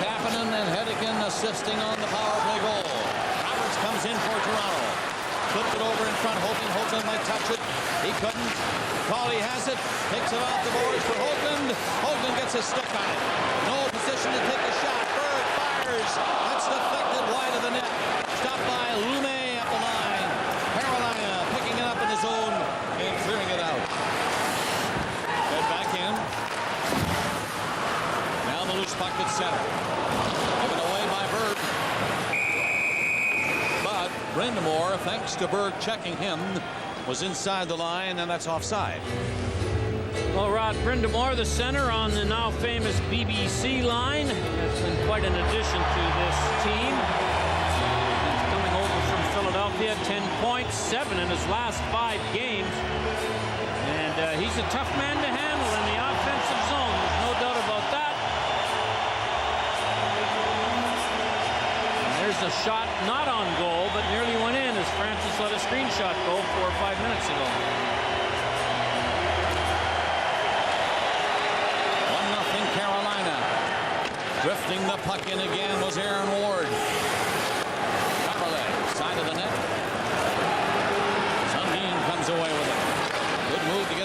Kapanen and Hedigan assisting on the power play goal. Roberts comes in for Toronto. Flipped it over in front, hoping Hoagland might touch it. He couldn't. Cawley has it. Takes it off the boards for Hoagland. Hoagland gets a stick on it. No position to take a shot. Bird fires. That's deflected wide of the net. Stopped by Lume up the line. Carolina picking it up in the zone and clearing it out. Head back in. Now the loose puck at center. Given away by Berg. But Brind'Amour, thanks to Berg checking him, was inside the line, and that's offside. Well, Rod Brind'Amour, the center on the now famous BBC line. That's been quite an addition to this team. He's coming over from Philadelphia, 10 points, 7 in his last 5 games. And he's a tough man to handle in the offensive zone. There's no doubt about that. And there's a shot not on goal, but nearly went in as Francis let a screenshot go 4 or 5 minutes ago. 1-0 Carolina. Drifting the puck in again was Aaron Ward. Copperlet, side of the net. Sundin comes away with it. Good move to get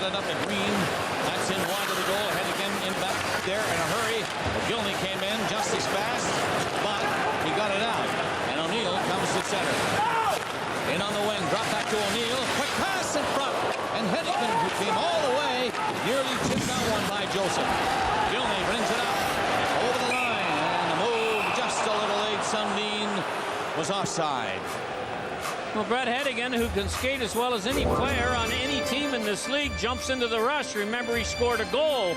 to O'Neill. Quick pass in front. And Hennigan, who came all the way, nearly tipped that one by Joseph. Gilney brings it up over the line. And the move just a little late. Sundin was offside. Well, Brett Hennigan, who can skate as well as any player on any team in this league, jumps into the rush. Remember, he scored a goal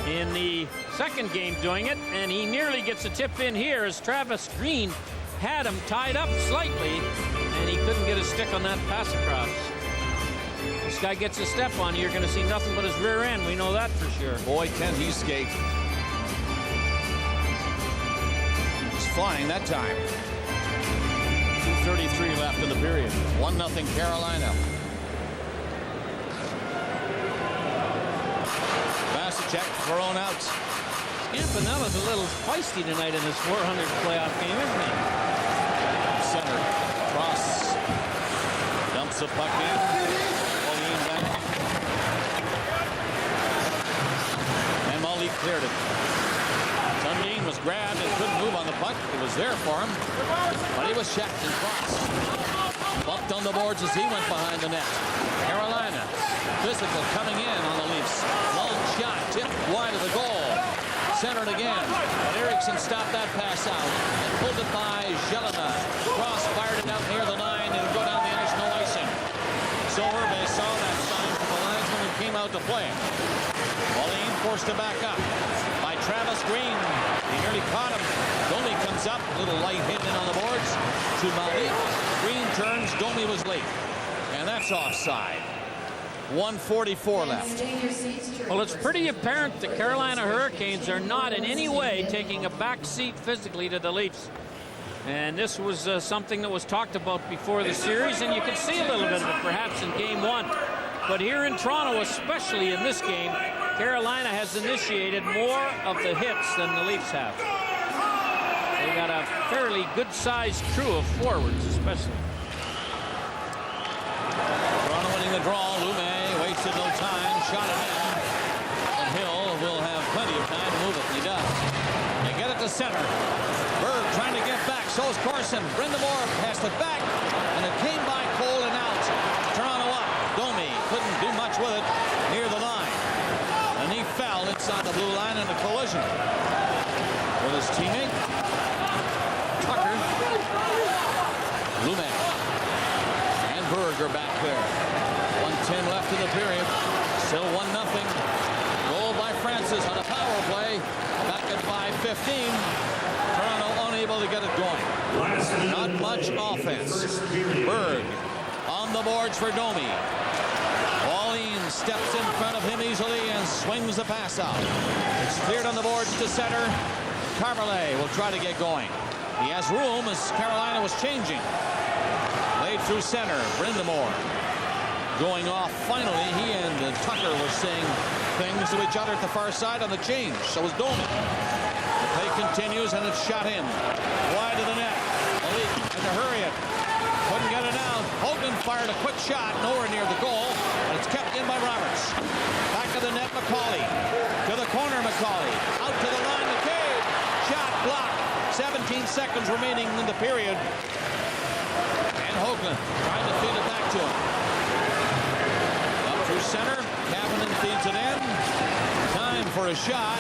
in the second game doing it, and he nearly gets a tip in here as Travis Green had him tied up slightly, and he couldn't get a stick on that pass across. This guy gets a step on you, you're going to see nothing but his rear end. We know that for sure. Boy, can he skate. He's flying that time. 2:33 left in the period. 1-0 Carolina. Vasicek thrown out. Campanella's a little feisty tonight in this 400 playoff game, isn't he? Center. Cross. Dumps the puck in. Pauline back. And Malik cleared it. Sundin was grabbed and couldn't move on the puck. It was there for him, but he was checked and crossed. Bumped on the boards as he went behind the net. Carolina, physical coming in on the Leafs. Long shot, tipped wide of the goal. Centered again, but Eriksson stopped that pass out and pulled it by Jelena. Cross fired it out near the line and go down the ice, no icing. So Hervé saw that sign from the linesman and came out to play. Pauline forced to back up by Travis Green. He nearly caught him. Domi comes up, a little light hit in on the boards to Malik. Green turns, Domi was late. And that's offside. 1:44 left. Well, it's pretty apparent the Carolina Hurricanes are not in any way taking a back seat physically to the Leafs. And this was something that was talked about before the series, and you can see a little bit of it perhaps in game one. But here in Toronto, especially in this game, Carolina has initiated more of the hits than the Leafs have. They got a fairly good-sized crew of forwards, especially. Toronto winning the draw. Lume wasted no time, shot it in. And Hill will have plenty of time to move it, and he does. They get it to center. Berg trying to get back. So is Carson. Brindamore passed it back, and it came by Cole and out. Toronto up. Domi couldn't do much with it near the line. And he fell inside the blue line in a collision with his teammate, Tucker. Lume and Berg are back there. 1:10 left in the period. Still 1-0. Goal by Francis on a power play. Back at 5:15. Toronto unable to get it going. Not much offense. Berg on the boards for Domi. Pauline steps in front of him easily and swings the pass out. It's cleared on the boards to center. Carmelet will try to get going. He has room as Carolina was changing. Laid through center. Brindamore going off finally. He and Tucker were saying things to each other at the far side on the change. So was Domi. The play continues and it's shot in. Wide of the net. Malik had to hurry it. Couldn't get it out. Hogan fired a quick shot nowhere near the goal. And it's kept in by Roberts. Back of the net, McCauley. To the corner, McCauley. Out to the line, McCabe. Shot blocked. 17 seconds remaining in the period. And Hoagland trying to feed it back to him. Up through center. Kapanen feeds it in. Time for a shot.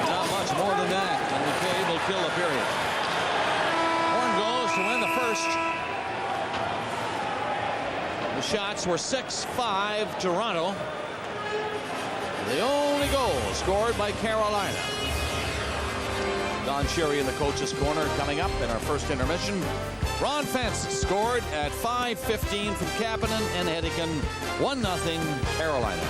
Not much more than that. And McCabe will kill the period. Horn goes to win the first. The shots were 6-5 Toronto. The only goal scored by Carolina. Don Cherry in the coach's corner coming up in our first intermission. Ron Francis scored at 5:15 from Kapanen and Hennigan. 1-0 Carolina.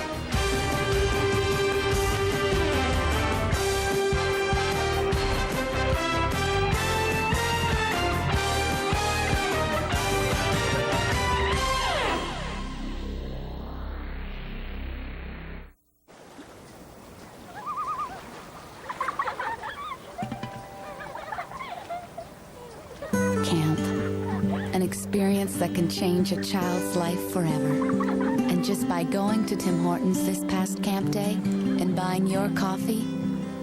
Experience that can change a child's life forever. And just by going to Tim Hortons this past camp day and buying your coffee,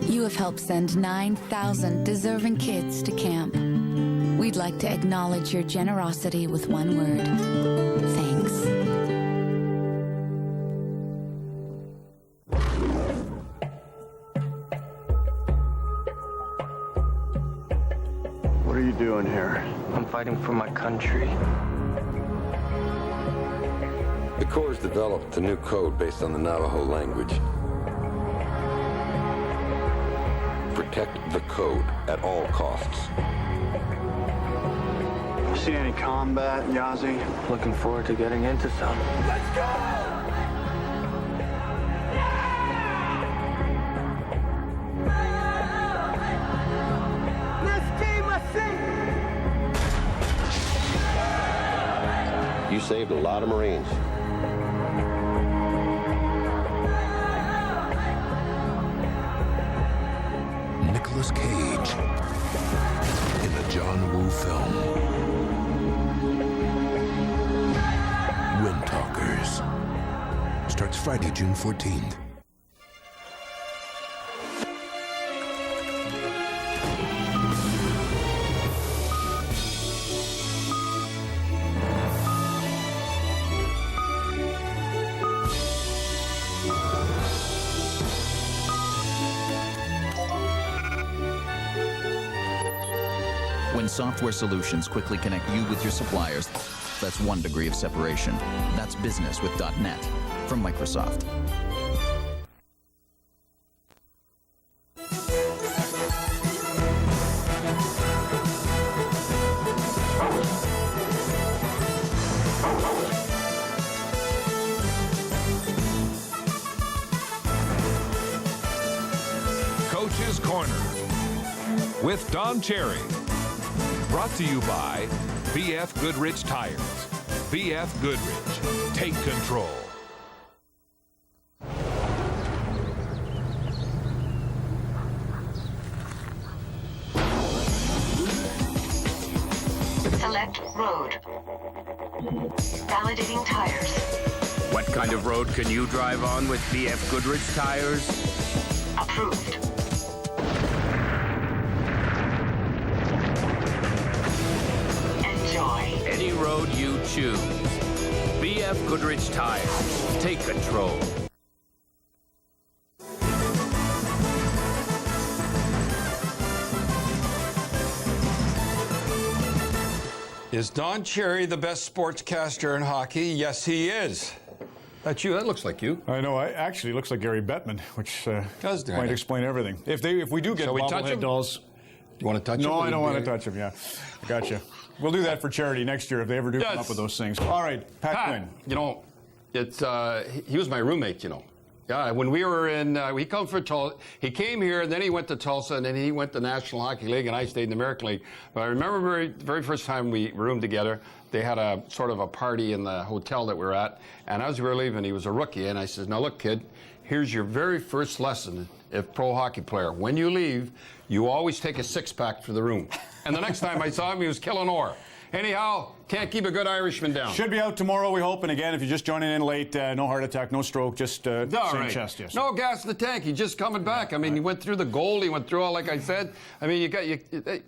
you have helped send 9,000 deserving kids to camp. We'd like to acknowledge your generosity with one word. Thanks. What are you doing here? I'm fighting for my country. The Corps has developed a new code based on the Navajo language. Protect the code at all costs. Seen any combat, Yazi? Looking forward to getting into some. Let's go! You saved a lot of Marines. Nicolas Cage in a John Woo film. Wind Talkers starts Friday, June 14th. When software solutions quickly connect you with your suppliers, that's one degree of separation. That's business with .NET from Microsoft. Coach's Corner with Don Cherry. Brought to you by BF Goodrich Tires. BF Goodrich. Take control. Select road. Validating tires. What kind of road can you drive on with BF Goodrich tires? Approved. Any road you choose. BF Goodrich Tires. Take control. Is Don Cherry the best sportscaster in hockey? Yes, he is. That's you. That looks like you. I know. Actually, looks like Gary Bettman, which might explain everything. If we do get bobblehead dolls, you want to touch him? No, I don't want to touch him. Yeah, gotcha. We'll do that for charity next year if they ever do come up with those things. All right, Pat Quinn. You know, it's he was my roommate. You know, yeah. When we were in, he come for Tulsa. He came here, and then he went to Tulsa, and then he went to the National Hockey League, and I stayed in the American League. But I remember very first time we roomed together. They had a sort of a party in the hotel that we were at, and as we were leaving, he was a rookie, and I said, "Now look, kid, here's your very first lesson if pro hockey player. When you leave, you always take a six-pack to the room." And the next time I saw him, he was killing ore. Anyhow, can't keep a good Irishman down. Should be out tomorrow, we hope. And again, if you're just joining in late, no heart attack, no stroke, just same chest. Yes. No gas in the tank. He's just coming back. I mean, he went through the goal. He went through all, like I said. I mean,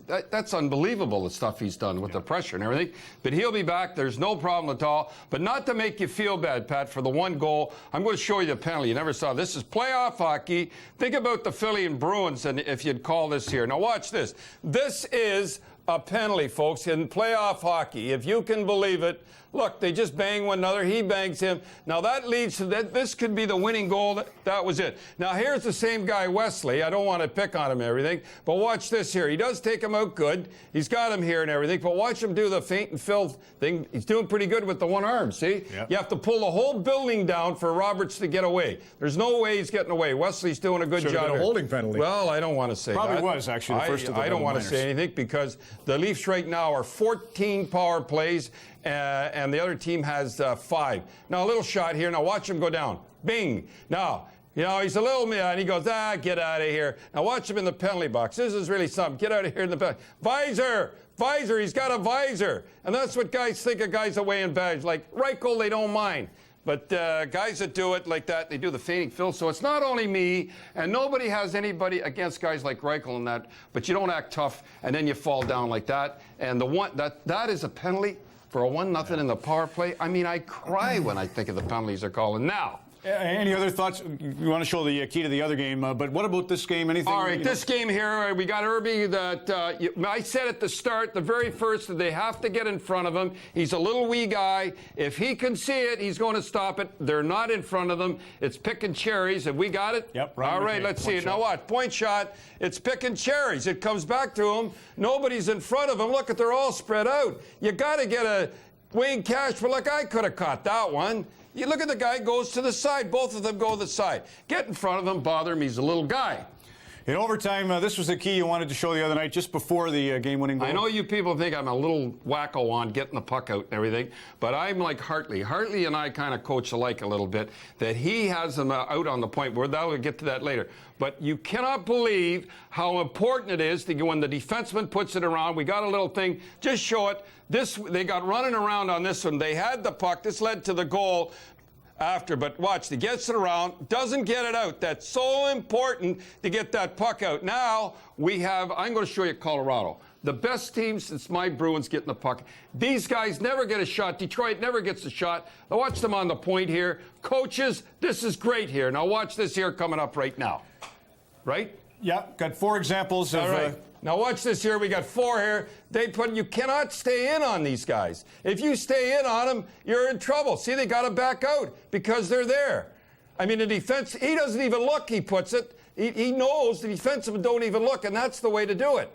that's unbelievable, the stuff he's done with the pressure and everything. But he'll be back. There's no problem at all. But not to make you feel bad, Pat, for the one goal. I'm going to show you the penalty. You never saw. This is playoff hockey. Think about the Philly and Bruins, and if you'd call this here. Now watch this. This is a penalty, folks, in playoff hockey. If you can believe it. Look, they just bang one another. He bangs him. Now that leads to that. This could be the winning goal. That was it. Now here's the same guy, Wesley. I don't want to pick on him and everything, but watch this here. He does take him out good. He's got him here and everything, but watch him do the feint and fill thing. He's doing pretty good with the one arm, see? Yep. You have to pull the whole building down for Roberts to get away. There's no way he's getting away. Wesley's doing a good job. Should have been a holding penalty. Well, I don't want to say Probably that. was, actually, the first of the I don't want to say anything because the Leafs right now are 14 power plays, and the other team has 5. Now, a little shot here. Now, watch him go down. Bing. Now, you know, he's a little man. He goes, get out of here. Now, watch him in the penalty box. This is really something. Get out of here in the penalty. Visor. He's got a visor. And that's what guys think of guys away in badge. Like, Reichel, they don't mind. But guys that do it like that, they do the fainting Phil. So it's not only me, and nobody has anybody against guys like Reichel and that, but you don't act tough, and then you fall down like that. And that is a penalty for a 1-0 in the power play. I mean, I cry when I think of the penalties they're calling now. Any other thoughts? You want to show the key to the other game, but what about this game? Anything? All right, this game here, we got Irby that I said at the start, the very first, that they have to get in front of him. He's a little wee guy. If he can see it, he's going to stop it. They're not in front of them. It's picking cherries. Have we got it? Yep. All right, let's see it. Now what? Point shot. It's picking cherries. It comes back to him. Nobody's in front of him. Look, they're all spread out. You got to get a Wayne Cash, but look, I could have caught that one. You look at the guy, goes to the side. Both of them go to the side. Get in front of him, bother him. He's a little guy. In overtime, this was the key you wanted to show the other night, just before the game-winning goal. I know you people think I'm a little wacko on getting the puck out and everything, but I'm like Hartley. Hartley and I kind of coach alike a little bit, that he has them out on the point. We'll get to that later. But you cannot believe how important it is to when the defenseman puts it around. We got a little thing. Just show it. They got running around on this one. They had the puck. This led to the goal after, but watch, he gets it around, doesn't get it out. That's so important to get that puck out. Now we have, I'm going to show you Colorado. The best team since my Bruins getting the puck. These guys never get a shot. Detroit never gets a shot. Now watch them on the point here. Coaches, this is great here. Now watch this here coming up right now. Right? Yeah, got 4 examples of... All right. Now watch this here. We got 4 here. You cannot stay in on these guys. If you stay in on them, you're in trouble. See, they got to back out because they're there. I mean, the defense, he doesn't even look, he puts it. He knows the defensemen don't even look, and that's the way to do it.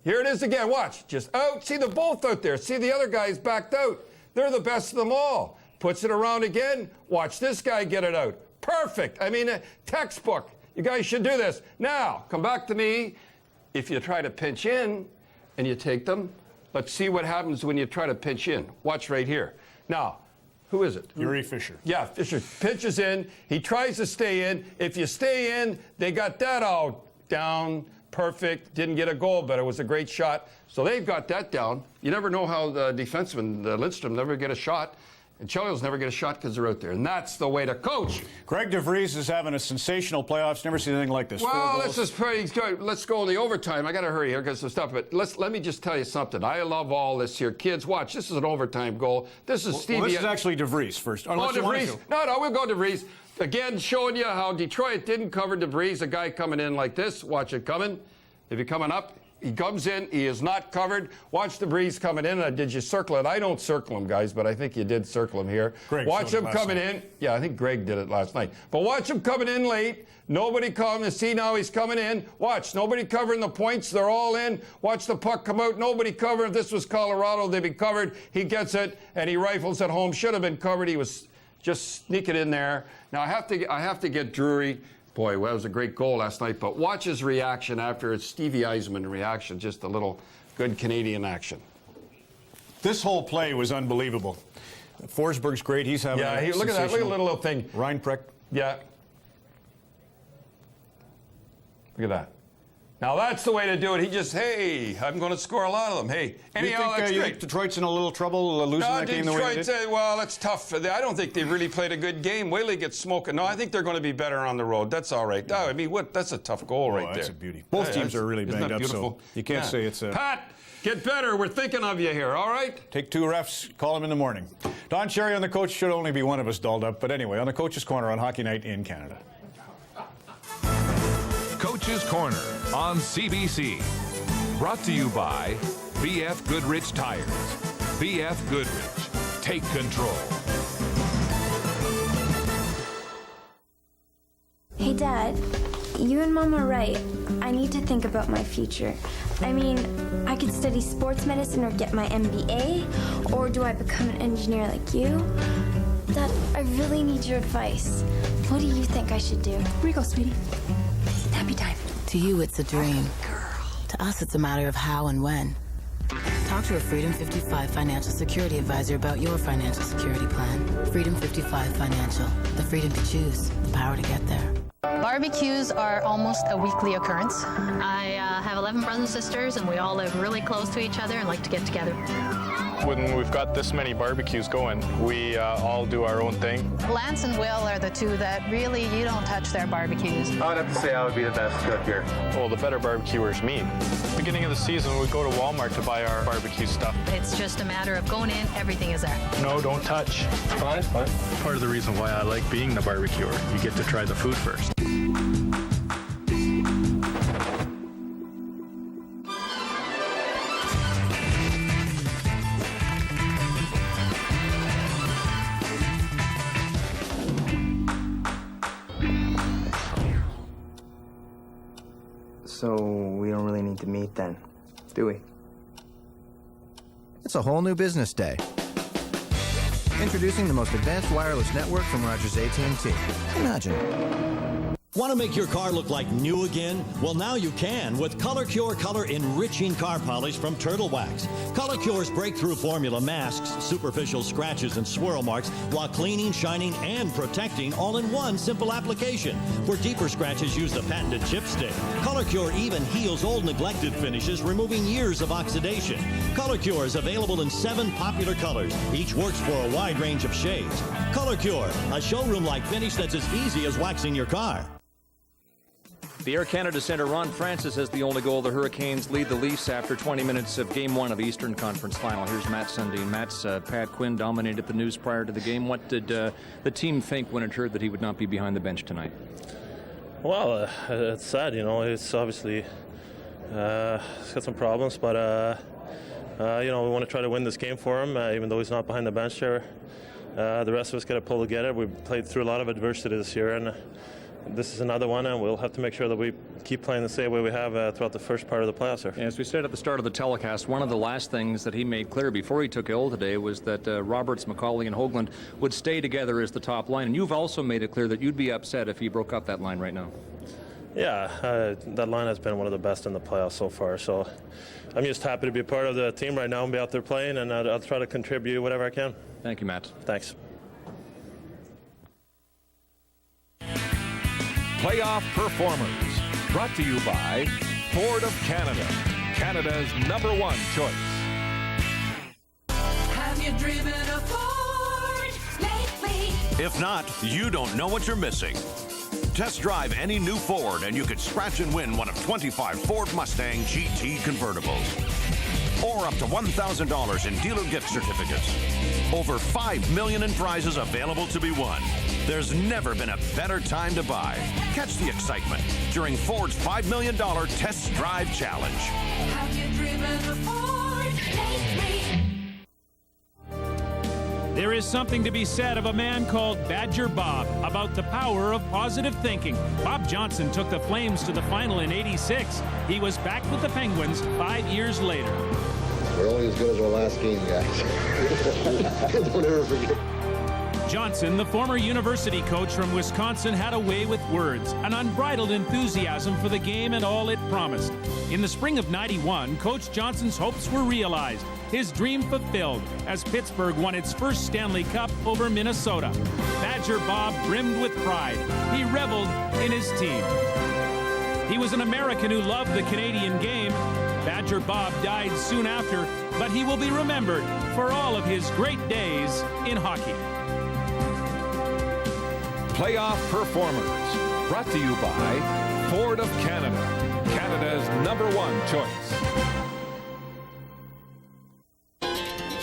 Here it is again. Watch. Just out. See, they're both out there. See, the other guy's backed out. They're the best of them all. Puts it around again. Watch this guy get it out. Perfect. I mean, textbook. You guys should do this. Now, come back to me. If you try to pinch in and you take them, let's see what happens when you try to pinch in. Watch right here. Now, who is it? Yuri Fisher. Yeah, Fisher pinches in. He tries to stay in. If you stay in, they got that all down. Perfect. Didn't get a goal, but it was a great shot. So they've got that down. You never know how the defenseman, Lindstrom, never get a shot. And Chelios never get a shot because they're out there. And that's the way to coach. Greg DeVries is having a sensational playoffs. Never seen anything like this. Well, let's go in the overtime. I got to hurry here because of stuff. But let me just tell you something. I love all this here. Kids, watch. This is an overtime goal. This is Stevie. Well, this is actually DeVries first. DeVries. No, we'll go DeVries. Again, showing you how Detroit didn't cover DeVries. A guy coming in like this. Watch it coming. If you're coming up, he comes in. He is not covered. Watch DeVries coming in. Did you circle it? I don't circle him, guys, but I think you did circle him here. Greg watch him coming in. Yeah, I think Greg did it last night. But watch him coming in late. Nobody coming. See, now he's coming in. Watch. Nobody covering the points. They're all in. Watch the puck come out. Nobody covered. If this was Colorado, they'd be covered. He gets it, and he rifles it home. Should have been covered. He was just sneaking in there. Now, I have to get Drury. Boy, well, that was a great goal last night, but watch his reaction after. It's Stevie Yzerman reaction, just a little good Canadian action. This whole play was unbelievable. Forsberg's great. He's having look at that. Look at the little thing. Reinprecht. Yeah. Look at that. Now that's the way to do it. He just, hey, I'm going to score a lot of them. Hey, anyhow, that's you great. think Detroit's in a little trouble losing that game the way they did? Well, that's tough. I don't think they really played a good game. Whaley gets smoking. No, I think they're going to be better on the road. That's all right. Yeah. I mean, that's a tough goal right there. That's a beauty. Both teams are really banged up, so you can't say it's a... Pat, get better. We're thinking of you here, all right? Take 2 refs, call them in the morning. Don Cherry on the coach. Should only be one of us dolled up. But anyway, on the Coach's Corner on Hockey Night in Canada. Coach's Corner on CBC. Brought to you by BF Goodrich Tires. BF Goodrich. Take control. Hey, Dad. You and Mom are right. I need to think about my future. I mean, I could study sports medicine or get my MBA, or do I become an engineer like you? Dad, I really need your advice. What do you think I should do? Here we go, sweetie. Happy time. To you, it's a dream. To us, it's a matter of how and when. Talk to a Freedom 55 financial security advisor about your financial security plan. Freedom 55 Financial. The freedom to choose. The power to get there. Barbecues are almost a weekly occurrence. I have 11 brothers and sisters, and we all live really close to each other and like to get together. When we've got this many barbecues going, we all do our own thing. Lance and Will are the two that really, you don't touch their barbecues. I would have to say I would be the best cook here. Well, the better barbecuer is me. Beginning of the season, we go to Walmart to buy our barbecue stuff. It's just a matter of going in, everything is there. No, don't touch. Fine. Part of the reason why I like being the barbecuer, you get to try the food first. So we don't really need to meet then, do we? It's a whole new business day. Introducing the most advanced wireless network from Rogers AT&T. Imagine. Want to make your car look like new again? Well, now you can with Color Cure Color Enriching Car Polish from Turtle Wax. Color Cure's breakthrough formula masks superficial scratches and swirl marks while cleaning, shining, and protecting all in one simple application. For deeper scratches, use the patented chip stick. Color Cure even heals old neglected finishes, removing years of oxidation. Color Cure is available in 7 popular colors. Each works for a wide range of shades. Color Cure, a showroom-like finish that's as easy as waxing your car. The Air Canada center, Ron Francis, has the only goal. The Hurricanes lead the Leafs after 20 minutes of Game 1 of the Eastern Conference Final. Here's Matt Sundin. Matt's Pat Quinn dominated the news prior to the game. What did the team think when it heard that he would not be behind the bench tonight? Well, it's sad, you know. It's obviously he's got some problems, but you know, we want to try to win this game for him, even though he's not behind the bench there. The rest of us got to pull together. We've played through a lot of adversity this year, and this is another one, and we'll have to make sure that we keep playing the same way we have throughout the first part of the playoffs here. As we said at the start of the telecast, one of the last things that he made clear before he took ill today was that Roberts, McCauley, and Hoagland would stay together as the top line. And you've also made it clear that you'd be upset if he broke up that line right now. Yeah, that line has been one of the best in the playoffs so far. So I'm just happy to be a part of the team right now and be out there playing, and I'll try to contribute whatever I can. Thank you, Matt. Thanks. Playoff Performers, brought to you by Ford of Canada, Canada's #1 choice. Have you driven a Ford lately? If not, you don't know what you're missing. Test drive any new Ford and you could scratch and win one of 25 Ford Mustang GT convertibles. Or up to $1,000 in dealer gift certificates. Over $5 million in prizes available to be won. There's never been a better time to buy. Catch the excitement during Ford's $5 million Test Drive Challenge. Have you driven a Ford lately? There is something to be said of a man called Badger Bob about the power of positive thinking. Bob Johnson took the Flames to the final in '86. He was back with the Penguins 5 years later. We're only as good as our last game, guys. Don't ever forget. Johnson, the former university coach from Wisconsin, had a way with words, an unbridled enthusiasm for the game and all it promised. In the spring of '91, Coach Johnson's hopes were realized, his dream fulfilled, as Pittsburgh won its first Stanley Cup over Minnesota. Badger Bob brimmed with pride. He reveled in his team. He was an American who loved the Canadian game. Badger Bob died soon after, but he will be remembered for all of his great days in hockey. Playoff Performers, brought to you by Ford of Canada, Canada's #1 choice.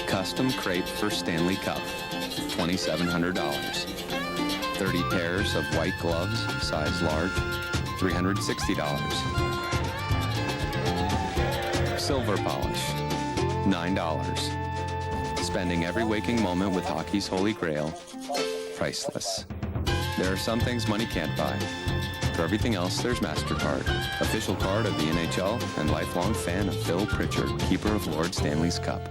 Custom crepe for Stanley Cup, $2,700. 30 pairs of white gloves, size large, $360. Silver polish, $9. Spending every waking moment with hockey's holy grail, priceless. There are some things money can't buy. For everything else, there's MasterCard, official card of the NHL and lifelong fan of Phil Pritchard, keeper of Lord Stanley's Cup.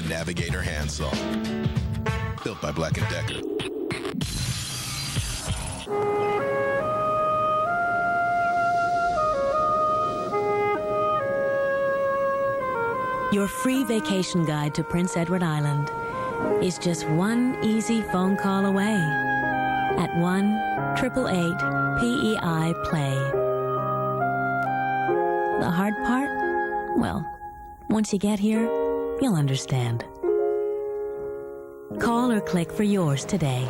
Navigator handsaw, built by Black & Decker. Your free vacation guide to Prince Edward Island is just one easy phone call away at 1-888-PEI-PLAY. The hard part? Well, once you get here, you'll understand. Call or click for yours today.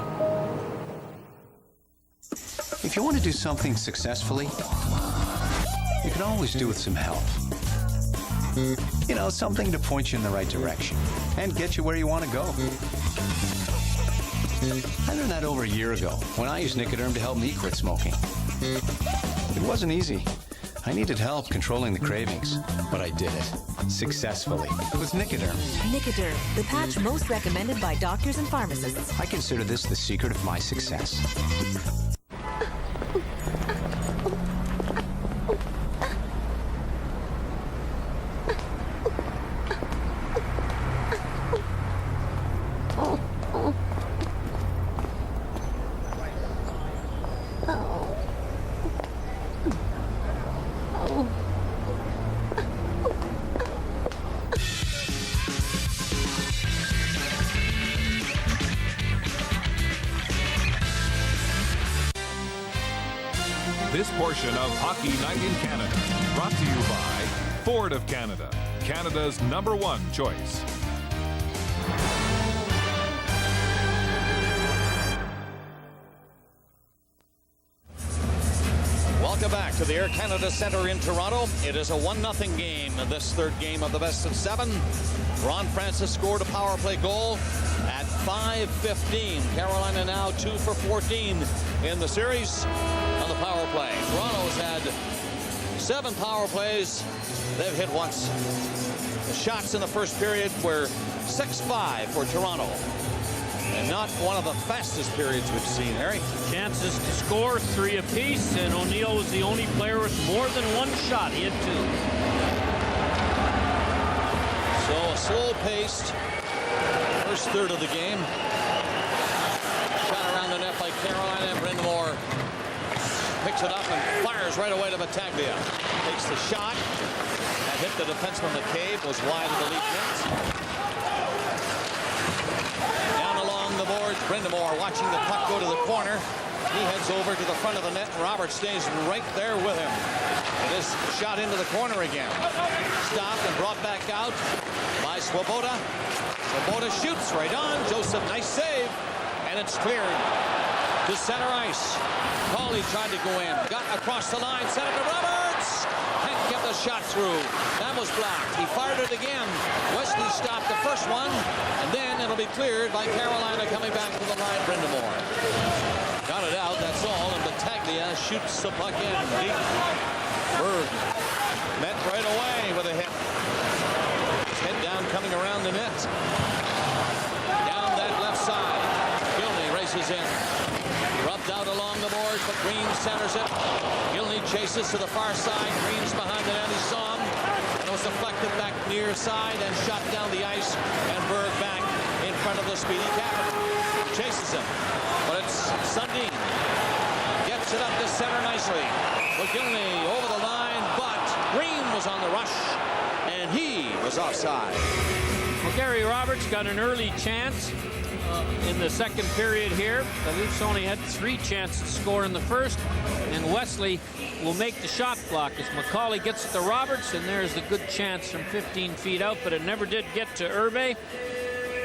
If you want to do something successfully, you can always do with some help. You know, something to point you in the right direction and get you where you want to go. I learned that over a year ago when I used Nicoderm to help me quit smoking. It wasn't easy. I needed help controlling the cravings, but I did it successfully with Nicoderm. Nicoderm, the patch most recommended by doctors and pharmacists. I consider this the secret of my success. This portion of Hockey Night in Canada, brought to you by Ford of Canada, Canada's #1 choice. Welcome back to the Air Canada Centre in Toronto. It is a 1-0 game, this third game of the best of 7. Ron Francis scored a power play goal at 5:15. Carolina now 2 for 14 in the series on the power play. Toronto's had 7 power plays. They've hit once. The shots in the first period were 6-5 for Toronto. And not one of the fastest periods we've seen, Harry. Chances to score 3 apiece, and O'Neill was the only player with more than 1 shot. He had 2. So a slow-paced first third of the game. Shot around the net by Carolina, and Brind'Amour picks it up and fires right away to Battaglia. Takes the shot. That hit the defenseman McCabe, was wide of the lead net. Down along the boards, Brind'Amour watching the puck go to the corner. He heads over to the front of the net, and Roberts stays right there with him. It is shot into the corner again. Stopped and brought back out by Swoboda. Swoboda shoots right on. Joseph, nice save. And it's cleared to center ice. Cawley tried to go in. Got across the line. Sent it to Roberts. Hank kept the shot through. That was blocked. He fired it again. Wesley stopped the first one. And then it'll be cleared by Carolina coming back to the line. Brind'Amour got it out. That's all. And Battaglia shoots the puck in deep. Berg met right away with a hit. His head down coming around the net. Down that left side. Gilney races in. Rubbed out along the boards, but Green centers it. Gilney chases to the far side. Green's behind the net. He saw him. And it was deflected back near side and shot down the ice. And Berg back in front of the speedy captain. Chases him. But it's Sundin. Gets it up to center nicely. Gilney over the line, but Green was on the rush, and he was offside. Well, Gary Roberts got an early chance in the second period here. The Leafs only had 3 chances to score in the first, and Wesley will make the shot block as McCauley gets it to Roberts, and there's the good chance from 15 feet out, but it never did get to Herbe.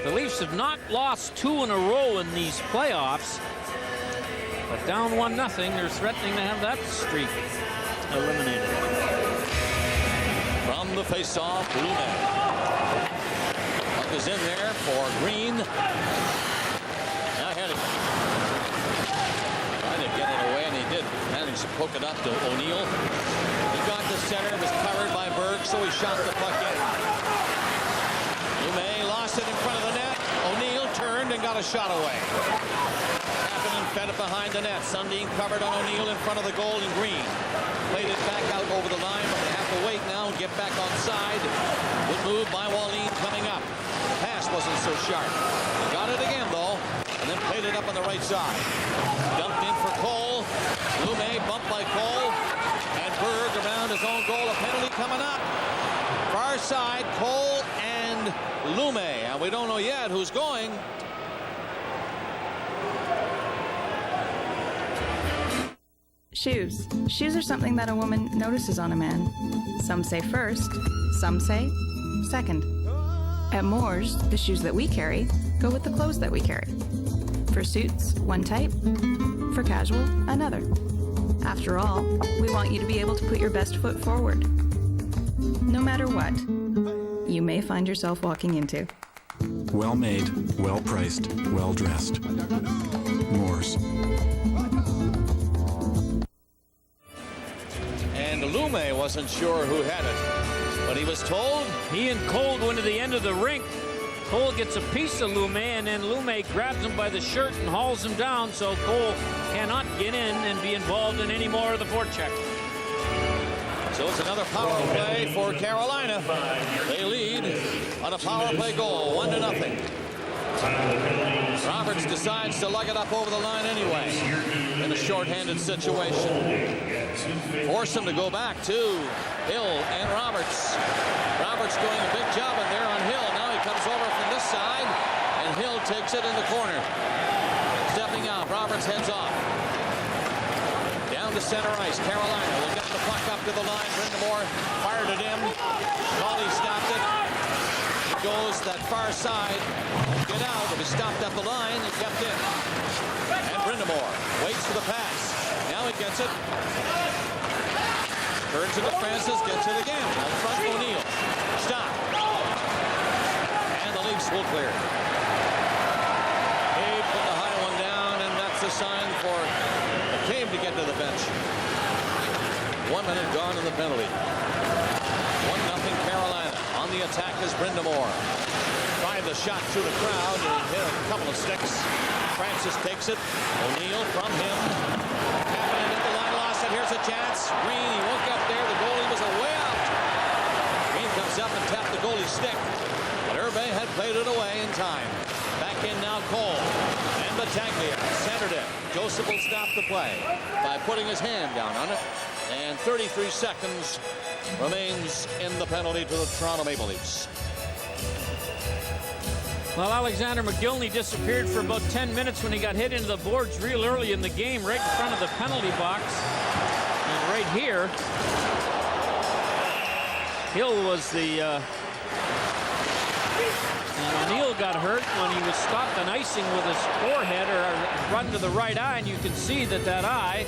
The Leafs have not lost 2 in a row in these playoffs. But down 1-0, they're threatening to have that streak eliminated. From the face-off, Lume. Puck is in there for Green. Now Hennig. Trying to get it away, and he did manage to poke it up to O'Neill. He got to center, was covered by Berg, so he shot the puck in. Lume lost it in front of the net. O'Neill turned and got a shot away. Fed it behind the net. Sundin covered on O'Neill in front of the goal, and Green played it back out over the line, but they have to wait now and get back on side. Good move by Wallin coming up. The pass wasn't so sharp. He got it again, though, and then played it up on the right side. Dumped in for Cole. Lume bumped by Cole, and Berg around his own goal. A penalty coming up. Far side, Cole Lume, and we don't know yet who's going. Shoes. Shoes are something that a woman notices on a man. Some say first, some say second. At Moore's, the shoes that we carry go with the clothes that we carry. For suits, one type. For casual, another. After all, we want you to be able to put your best foot forward. No matter what you may find yourself walking into. Well made, well priced, well dressed. Moore's. And Lume wasn't sure who had it, but he was told. He and Cole go into the end of the rink. Cole gets a piece of Lume, and then Lume grabs him by the shirt and hauls him down, so Cole cannot get in and be involved in any more of the forecheck. So it's another power play for Carolina. They lead on a power play goal, 1-0. Roberts decides to lug it up over the line anyway in a shorthanded situation. Force him to go back to Hill and Roberts. Roberts doing a big job in there on Hill. Now he comes over from this side, and Hill takes it in the corner. Stepping out, Roberts heads off. Down to center ice. Carolina will get the puck up to the line. Brind'Amour fired it in. Cawley stopped it. He goes that far side. Get out. If he stopped at the line, he kept in. And Brind'Amour waits for the pass. Now he gets it. Turns into Francis, gets it again. Out front, O'Neill. Stop. And the Leafs will clear. Cave put the high one down, and that's a sign for Cave to get to the bench. 1 minute gone in the penalty. 1-0 Carolina. On the attack is Brind'Amour. Tried the shot through the crowd, and he hit a couple of sticks. Francis takes it. O'Neill from him. Kapanen at the line, lost it. Here's a chance. Green, he won't get there. The goalie was way out. Green comes up and tapped the goalie's stick. But Herbe had played it away in time. Back in now Cole. And Battaglia centered it. Joseph will stop the play by putting his hand down on it. And 33 seconds remains in the penalty to the Toronto Maple Leafs. Well, Alexander McGillney disappeared for about 10 minutes when he got hit into the boards real early in the game, right in front of the penalty box. And right here, Hill was the... O'Neill got hurt when he was stopped on icing with his forehead or a run to the right eye, and you can see that that eye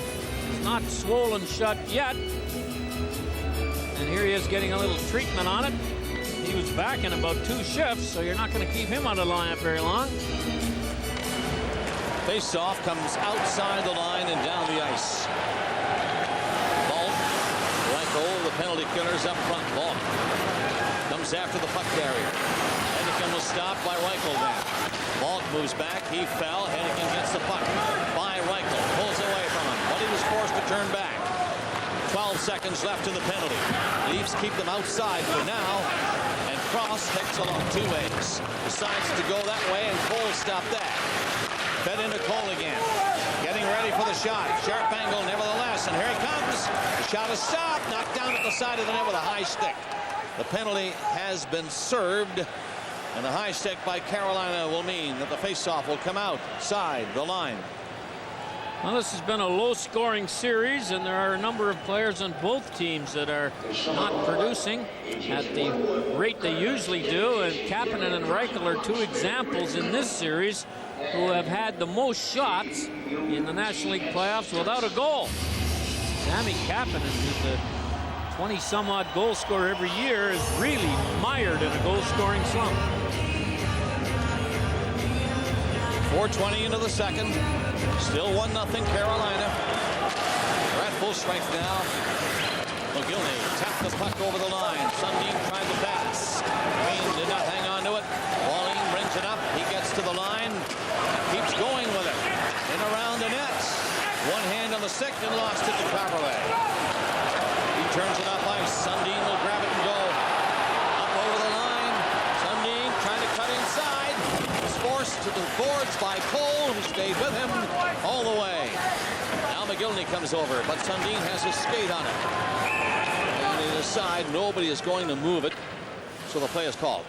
is not swollen shut yet. And here he is getting a little treatment on it. He was back in about 2 shifts, so you're not going to keep him on the lineup very long. Face-off comes outside the line and down the ice. Ball, Reichel, the penalty killers up front. Ball comes after the puck carrier. Hennigan was stopped by Reichel then. Ball moves back. He fell. Hennigan gets the puck by Reichel. Pulls away from him, but he was forced to turn back. 12 seconds left in the penalty. Leafs keep them outside for now. And Cross takes along 2 ways. Decides to go that way, and Cole stopped that. Fed into Cole again. Getting ready for the shot. Sharp angle nevertheless. And here he comes. The shot is stopped. Knocked down at the side of the net with a high stick. The penalty has been served. And the high stick by Carolina will mean that the faceoff will come outside the line. Well, this has been a low-scoring series, and there are a number of players on both teams that are not producing at the rate they usually do. And Kapanen and Reichel are 2 examples in this series who have had the most shots in the National League playoffs without a goal. Sami Kapanen, who's a 20-some-odd goal scorer every year, is really mired in a goal-scoring slump. 4:20 into the second. Still 1-0 Carolina. They're at full strength now. McGillney tapped the puck over the line. Sundin tried to pass. Green did not hang on to it. Walling brings it up. He gets to the line. Keeps going with it. In around the net. One hand on the stick and lost it to Carberlay. He turns it up ice. Sundin will grab it and go. Up over the line. Sundin trying to cut inside. Forced to the boards by Cole, who stayed with him all the way. Now McGillney comes over, but Sundin has his skate on it. And he decides nobody is going to move it, so the play is called.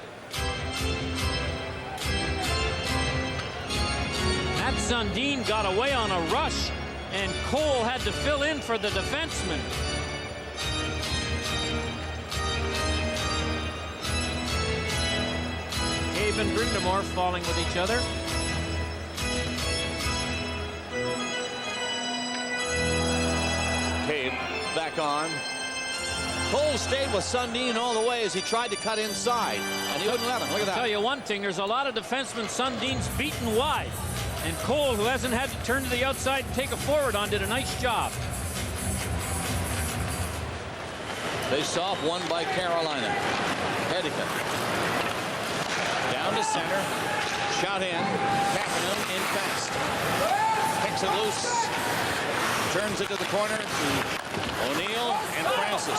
That Sundin got away on a rush, and Cole had to fill in for the defenseman. Cave and Brindamore falling with each other. Cave back on. Cole stayed with Sundin all the way as he tried to cut inside, and he wouldn't let him. Look at that. I'll tell you one thing, there's a lot of defensemen Sundin's beaten wide. And Cole, who hasn't had to turn to the outside and take a forward on, did a nice job. Face off, won by Carolina. Hedican. Down to center. Shot in. Kapanen in fast. Picks it loose. Turns it to the corner to O'Neill and Francis.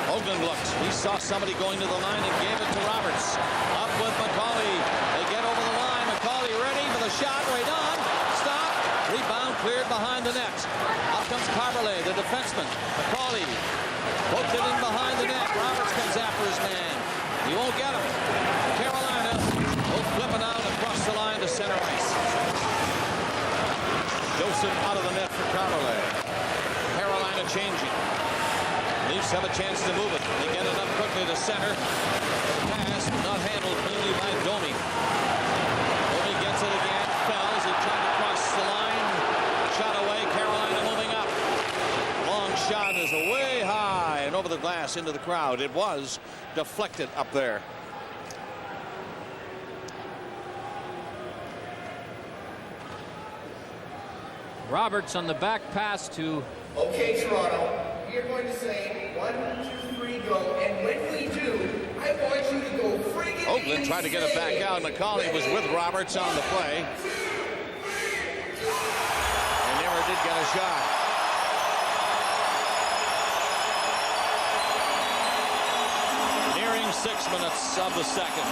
Hoagland looked. He saw somebody going to the line and gave it to Roberts. Up with McCauley. They get over the line. McCauley ready for the shot. Right on. Stop. Rebound cleared behind the net. Up comes Carberlay, the defenseman. McCauley poked it in behind the net. Roberts comes after his man. He won't get him. Carolina both flipping out across the line to center ice. Joseph out of the net for Carberlay. Carolina changing. Leafs have a chance to move it. They get it up quickly to center. Pass not handled cleanly by Domi. Domi gets it again. Fells. He tried to cross the line. Shot away. Carolina moving up. Long shot is way high and over the glass into the crowd. It was deflected up there. Roberts on the back pass to... Okay, Toronto, we are going to say 1, 2, 3, go, and when we do, I want you to go friggin' Oakland tried to get it back out. McCauley was with Roberts on the play. And never did get a shot. Nearing 6 minutes of the second.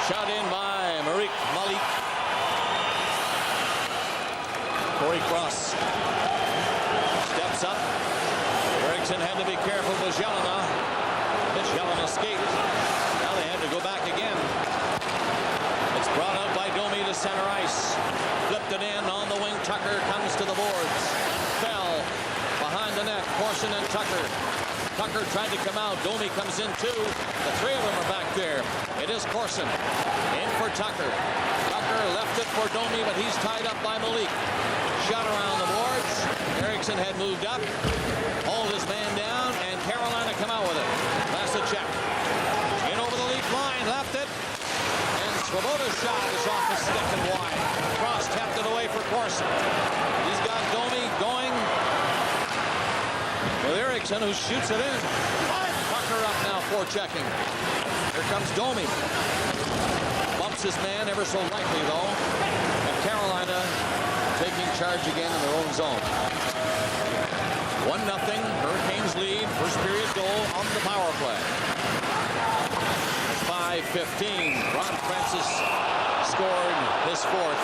Shot in by Malik. Corey Cross steps up. Eriksson had to be careful with Jelena. Jelena escaped. Now they had to go back again. It's brought out by Domi to center ice. Flipped it in on the wing. Tucker comes to the boards. Fell behind the net. Corson and Tucker. Tucker tried to come out. Domi comes in too. The three of them are back there. It is Corson. In for Tucker. Tucker left it for Domi, but he's tied up by Malik. Shot around the boards. Eriksson had moved up. Hauled his man down, and Carolina come out with it. That's a check. In over the Leaf line. Left it. And Swoboda's shot is off the stick and wide. Cross tapped it away for Corson. He's got Domi going with Eriksson, who shoots it in. Tucker up now for checking. Here comes Domi. Bumps his man ever so lightly, though. And Carolina taking charge again in their own zone. 1-0. Hurricanes lead. First period goal on the power play. 5:15. Ron Francis scored his fourth.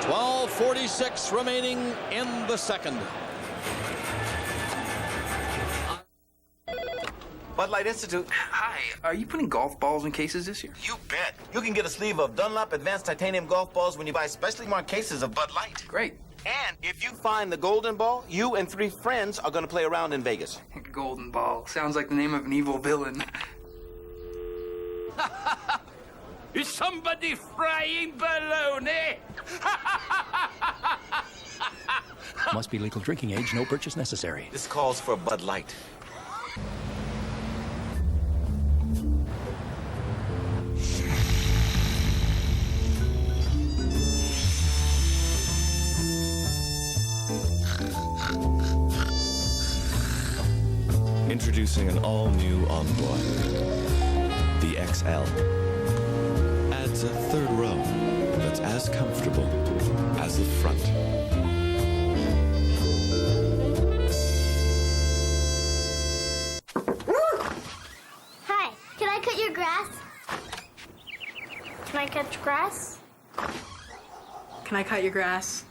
12:46 remaining in the second. Bud Light Institute. Hi, are you putting golf balls in cases this year? You bet. You can get a sleeve of Dunlop Advanced Titanium golf balls when you buy specially marked cases of Bud Light. Great. And if you find the golden ball, you and 3 friends are going to play around in Vegas. Golden ball. Sounds like the name of an evil villain. Is somebody frying baloney? Must be legal drinking age, no purchase necessary. This calls for Bud Light. Introducing an all-new Envoy, the XL. Adds a third row that's as comfortable as the front. Hi, can I cut your grass? Can I cut grass? Can I cut your grass?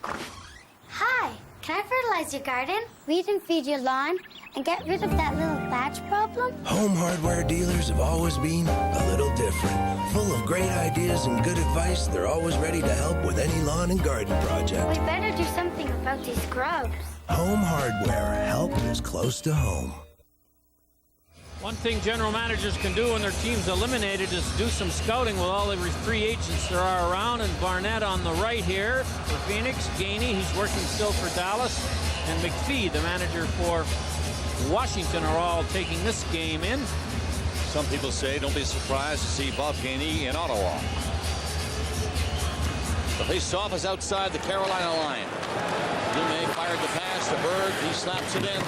Hi, can I fertilize your garden? Weed and feed your lawn? and get rid of that little badge problem? Home hardware dealers have always been a little different. Full of great ideas and good advice, they're always ready to help with any lawn and garden project. We better do something about these grubs. Home hardware, help is close to home. One thing general managers can do when their team's eliminated is do some scouting with all the free agents there are around. And Barnett on the right here for Phoenix. Gainey, he's working still for Dallas. And McPhee, the manager for Washington, are all taking this game in. Some people say don't be surprised to see Bob Gainey in Ottawa. The face-off is outside the Carolina line. Lume fired the pass to Berg. He slaps it in.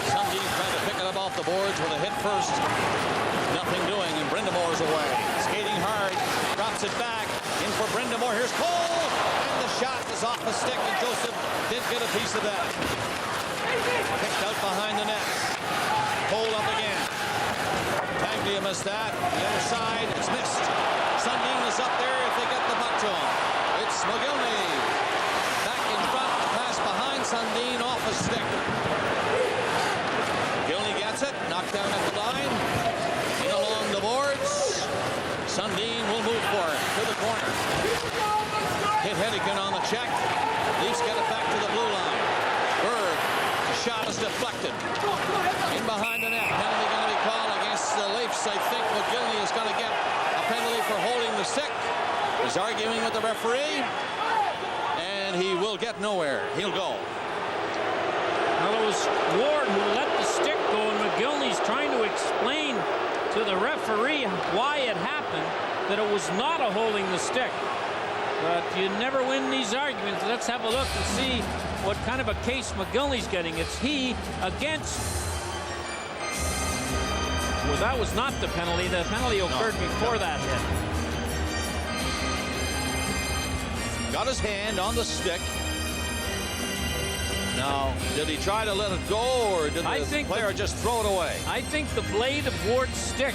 Sundin trying to pick it up off the boards with a hit first. Nothing doing, and Brindamore's away. Skating hard, drops it back. In for Brindamore. Here's Cole, and the shot is off the stick, and Joseph did get a piece of that. Picked out behind the net. Cole up again. Paglia missed that. The other side, it's missed. Sundin is up there if they get the puck to him. It's McGillney. Back in front, pass behind Sundin, off a stick. McGillney gets it, knocked down at the line. In along the boards. Sundin will move for it to the corner. Hit Hedican on the check. Leafs get it back to the blue line. Berg, the shot is deflected. In behind the net, penalty going to be called against the Leafs. I think McGillney is going to get a penalty for holding the stick. He's arguing with the referee, and he will get nowhere. He'll go. Well, it was Ward who let the stick go, and McGillney's trying to explain to the referee why it happened, that it was not a holding the stick. But you never win these arguments. Let's have a look and see what kind of a case McGillney's getting. It's he against... Well, that was not the penalty. The penalty occurred before that hit. Got his hand on the stick. Now, did he try to let it go, or did the player just throw it away? I think the blade of Ward's stick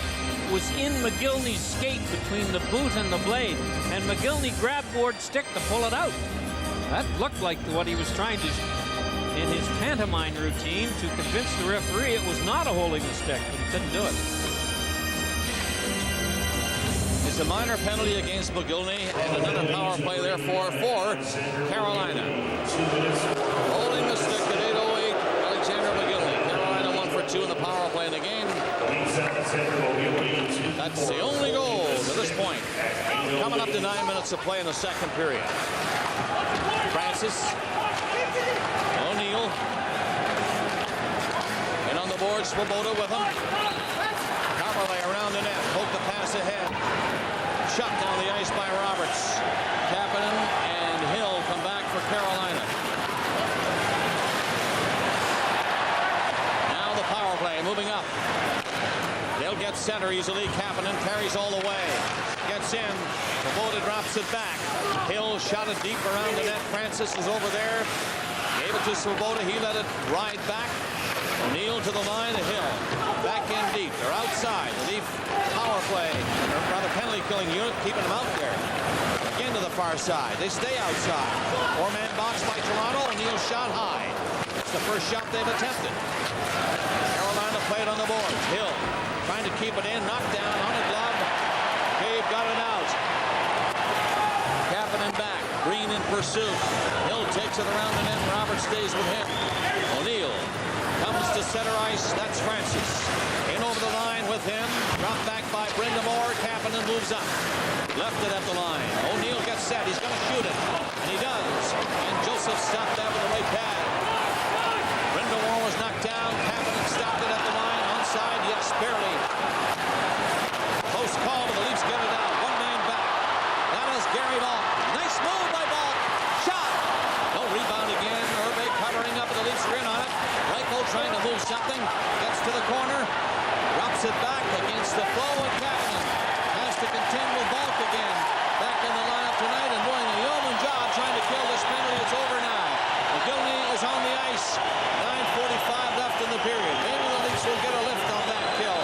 was in McGillney's skate between the boot and the blade, and McGillney grabbed Ward's stick to pull it out. That looked like what he was trying to, in his pantomime routine, to convince the referee it was not a holding the stick, but he couldn't do it. It's a minor penalty against McGillney, and another power play, therefore, for Carolina. Holding the stick at 8:08, Alexander McGillney. Carolina 1 for 2 in the power play in the game. That's the only goal to this point. Coming up to 9 minutes of play in the second period. Francis. O'Neill. And on the board, Swoboda with him. Carberlay around the net. Poke the pass ahead. Shot down the ice by Roberts. Kapanen and Hill come back for Carolina. Now the power play moving up. They'll get center easily. Kapanen carries all the way. Gets in. Swoboda drops it back. Hill shot it deep around the net. Francis is over there. Gave it to Swoboda. He let it ride back. O'Neill to the line. To Hill. Back in deep. They're outside. The Leaf power play. Or rather penalty killing unit. Keeping them out there. Again to the far side. They stay outside. Four-man box by Toronto. O'Neill shot high. It's the first shot they've attempted. Carolina played on the board. Hill trying to keep it in. Knocked down on a glove. Cave got it out. Kapanen back. Green in pursuit. Hill takes it around the net. Robert stays with him. O'Neill comes to center ice. That's Francis. In over the line with him. Dropped back by Brindamore. Kapanen moves up. Left it at the line. O'Neill gets set. He's going to shoot it. And he does. And Joseph stopped that with the right pad. Brindamore was knocked down. Kapanen stopped it at the line. Onside, yes, barely. Close call, but the Leafs get it out. One man back. That is Gary Ball. Nice move by Ball. Shot. No rebound again. Herbe covering up, and the Leafs are in on it. Reichel trying to move something. Gets to the corner. Drops it back against the flow, and Kapanen has to contend with Balk again. Back in the lineup tonight and doing a yeoman job trying to kill this penalty. It's over now. McGillney is on the ice. 9:45 left in the period. Maybe the Leafs will get a lift on that kill.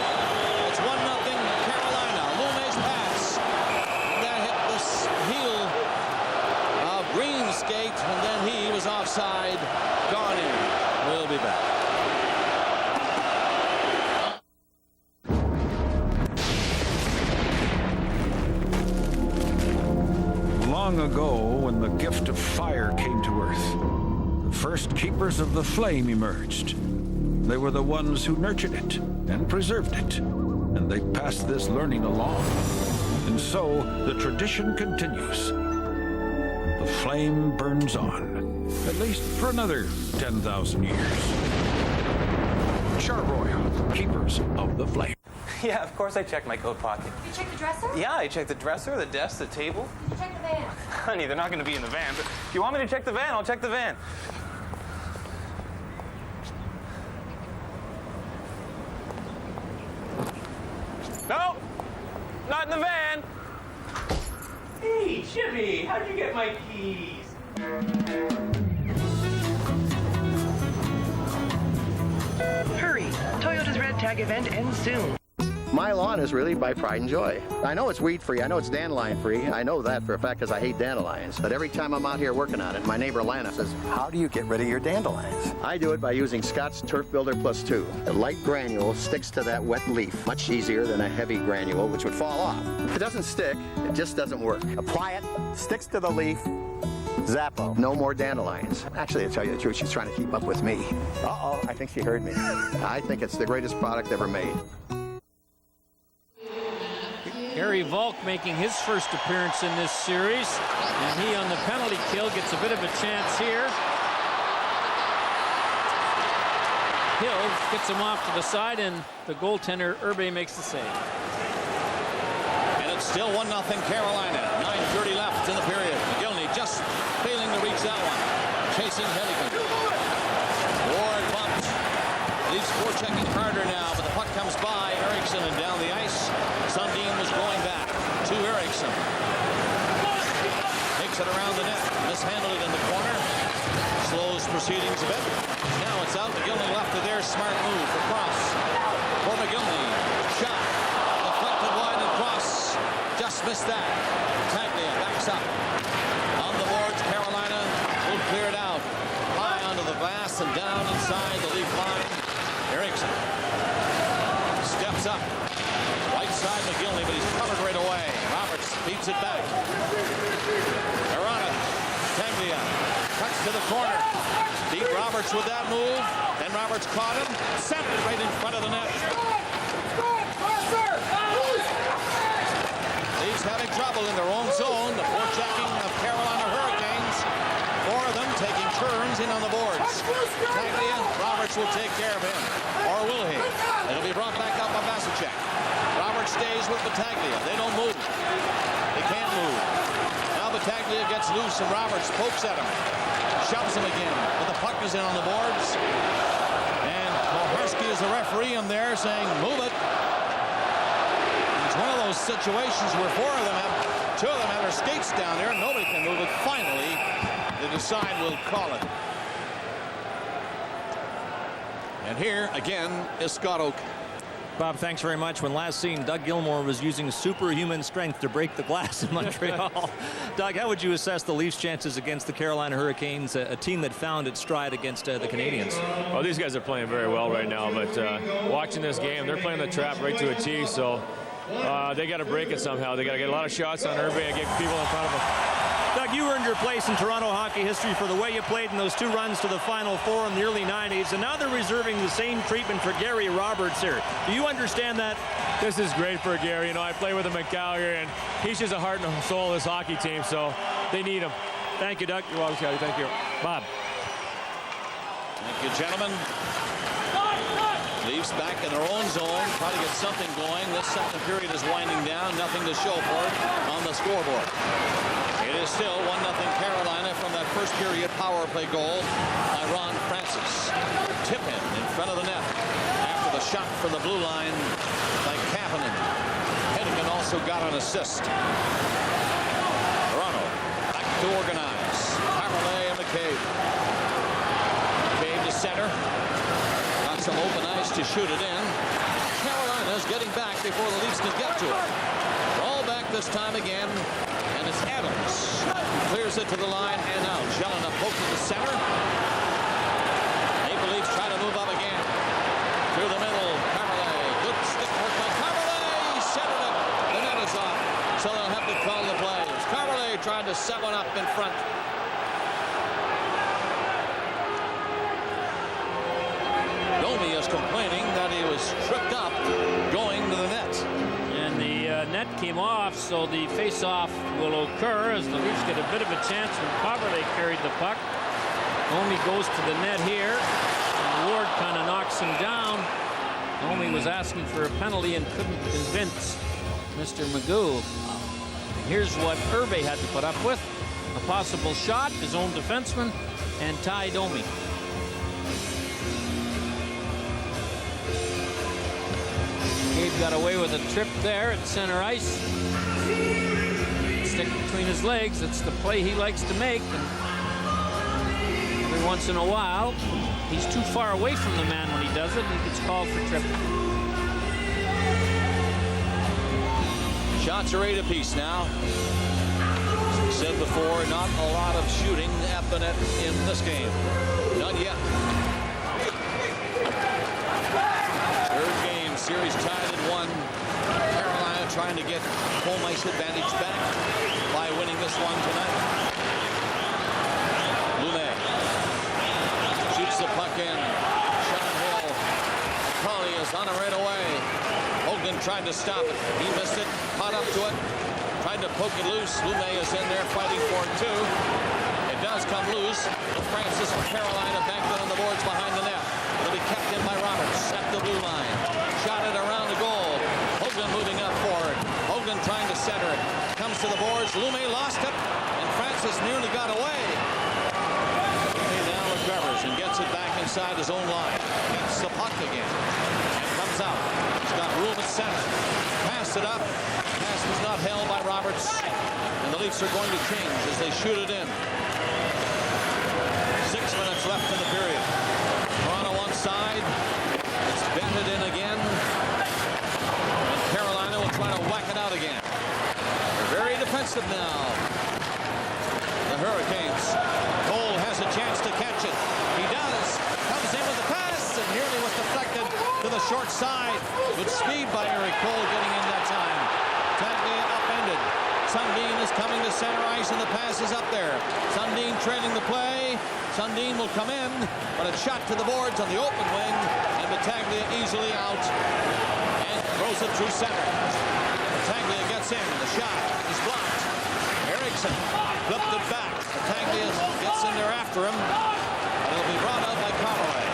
It's 1-0 Carolina. Lume's pass. That hit the heel of Green's skate, and then he was offside. Gone in. We'll be back. long ago, when the gift of fire came to Earth, the first keepers of the flame emerged. They were the ones who nurtured it and preserved it, and they passed this learning along. And so the tradition continues. The flame burns on, at least for another 10,000 years. Char-Broil, keepers of the flame. Yeah, of course I checked my coat pocket. You checked the dresser? Yeah, I checked the dresser, the desk, the table. You checked the van? Honey, they're not going to be in the van. But if you want me to check the van, I'll check the van. No, not in the van. Hey, Jimmy, how'd you get my keys? Hurry! Toyota's Red Tag event ends soon. My lawn is really by pride and joy. I know it's weed-free. I know it's dandelion-free. I know that for a fact because I hate dandelions. But every time I'm out here working on it, my neighbor Lana says, how do you get rid of your dandelions? I do it by using Scott's Turf Builder Plus 2. The light granule sticks to that wet leaf much easier than a heavy granule, which would fall off. If it doesn't stick, it just doesn't work. Apply it, sticks to the leaf, Zappo. No more dandelions. Actually, to tell you the truth, she's trying to keep up with me. Uh-oh, I think she heard me. I think it's the greatest product ever made. Gary Volk making his first appearance in this series, and he on the penalty kill gets a bit of a chance here. Hill gets him off to the side, and the goaltender Irbe makes the save. And it's still 1-0 Carolina. 9:30 left in the period. McGillney just failing to reach that one. Chasing Hennigan. Ward bumped. Leafs forechecking harder now, but the puck comes by Eriksson and down the ice. Sundin was going back to Eriksson. Takes it around the net. Mishandled it in the corner. Slows proceedings a bit. Now it's out. McGillney left to there. Smart move across for McGillney. Shot. Deflected wide and cross. Just missed that. Taglia backs up. On the boards, Carolina will clear it out. High onto the glass and down inside the Leaf line. Eriksson steps up. Right side McGillney, but he's covered right away. Roberts beats it back. Arana, Taglia, cuts to the corner. Beat Roberts with that move. Then Roberts caught him, sent it right in front of the net. Leafs having trouble in their own zone. The forechecking of Carolina Hurricanes. 4 of them taking turns in on the boards. Taglia, Roberts will take care of him. Or will he? It'll be brought back up by Vasicek. Roberts stays with Battaglia. They don't move. They can't move. Now Battaglia gets loose and Roberts pokes at him. Shoves him again. But the puck is in on the boards. And Koharski is the referee in there saying, move it. It's one of those situations where 2 of them have their skates down there. Nobody can move it. Finally, they decide we'll call it. And here again is Scott Oake. Bob, thanks very much. When last seen, Doug Gilmour was using superhuman strength to break the glass in Montreal. Doug, how would you assess the Leafs' chances against the Carolina Hurricanes, a team that found its stride against the Canadians? Well, these guys are playing very well right now, but watching this game, they're playing the trap right to a T, so they got to break it somehow. They got to get a lot of shots on Irbe and get people in front of them. Doug, you earned your place in Toronto hockey history for the way you played in those 2 runs to the Final Four in the early 90s, and now they're reserving the same treatment for Gary Roberts here. Do you understand that? This is great for Gary. You know, I play with him in Calgary, and he's just a heart and soul of this hockey team, so they need him. Thank you, Doug. You're welcome, Scotty. Thank you. Bob. Thank you, gentlemen. Leafs back in their own zone, try to get something going. This second period is winding down. Nothing to show for it on the scoreboard. It is still 1-0 Carolina from that first period power play goal by Ron Francis. Tip in front of the net after the shot from the blue line by Kapanen. Hennigan also got an assist. Toronto back to organize. Parley and McCabe. McCabe to center. Got some open ice to shoot it in. Carolina's getting back before the Leafs can get to it. All back this time again. And it's Adams who clears it to the line and out. Jelena pokes it to center. Maple Leafs try to move up again. Through the middle. Parley. Good stick work by Parley. Centered it. The net is off. So they'll have to call the plays. Parley trying to set one up in front. Domi is complaining that he was tripped up going to the net. And the net came off, so the face-off will occur as the Leafs get a bit of a chance when Coverley carried the puck. Domi goes to the net here, and Ward kind of knocks him down. Domi was asking for a penalty and couldn't convince Mr. Magoo. And here's what Herbe had to put up with. A possible shot, his own defenseman, and Ty Domi. Gabe got away with a trip there at center ice. Stick between his legs. It's the play he likes to make. And every once in a while, he's too far away from the man when he does it, and he gets called for tripping. Shots are 8 apiece now. As I said before, not a lot of shooting at the net in this game. Not yet. Third game, series tied at 1. Carolina trying to get home ice advantage back by winning this one tonight. Lumet shoots the puck in. Sean Hill. Crowley is on it right away. Hogan tried to stop it. He missed it. Caught up to it. Tried to poke it loose. Lumet is in there fighting for it too. It does come loose. Francis from Carolina back on the boards behind the net. It'll be kept in by Roberts at the blue line. Shot it around the goal. Hogan moving up forward. Hogan trying to center it. Comes to the boards. Lumet lost it. And Francis nearly got away. He now recovers and gets it back inside his own line. Gets the puck again. And comes out. He's got room at center. Passed it up. Pass was not held by Roberts. And the Leafs are going to change as they shoot it in. 6 minutes left in the period. Toronto on side. It's batted in again. And Carolina will try to whack it out again. They're very defensive now. The Hurricanes. Cole has a chance to catch it. He does. Comes in with the pass and nearly was deflected to the short side. Good speed by Eric Cole getting in that time. Taglia upended. Sundin is coming to center ice and the pass is up there. Sundin trailing the play. Sundin will come in, but a shot to the boards on the open wing, and Battaglia easily out and throws it through center. Battaglia gets in. The shot is blocked. Eriksson flipped it back. Battaglia gets in there after him. It'll be brought out by Coverley.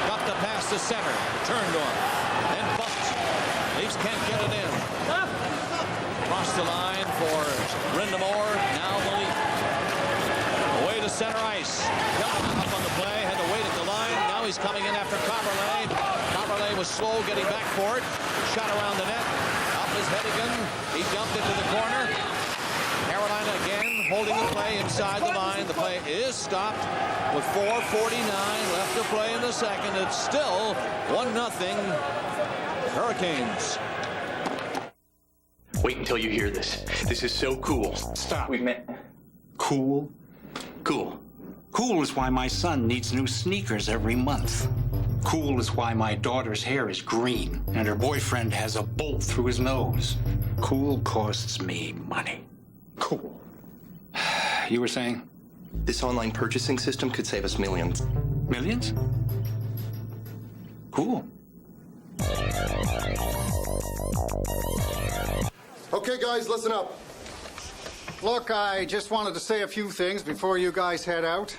Got the pass to center. Turned on. Then bumped. Leafs can't get it in. Across the line for Brind'Amour. Now the Leaf. Away to center ice. Up on the play. Had to wait at the line. Now he's coming in after Coverley. Coverley was slow getting back for it. Shot around the net. Up is Hedigan. He dumped it to the corner. Carolina again holding the play inside the line. The play is stopped with 4:49 left to play in the second. It's still 1-0 Hurricanes. Wait until you hear this. This is so cool. Stop. We've met. Cool? Cool. Cool is why my son needs new sneakers every month. Cool is why my daughter's hair is green and her boyfriend has a bolt through his nose. Cool costs me money. Cool. You were saying? This online purchasing system could save us millions. Millions? Cool. Okay, guys, listen up. Look, I just wanted to say a few things before you guys head out.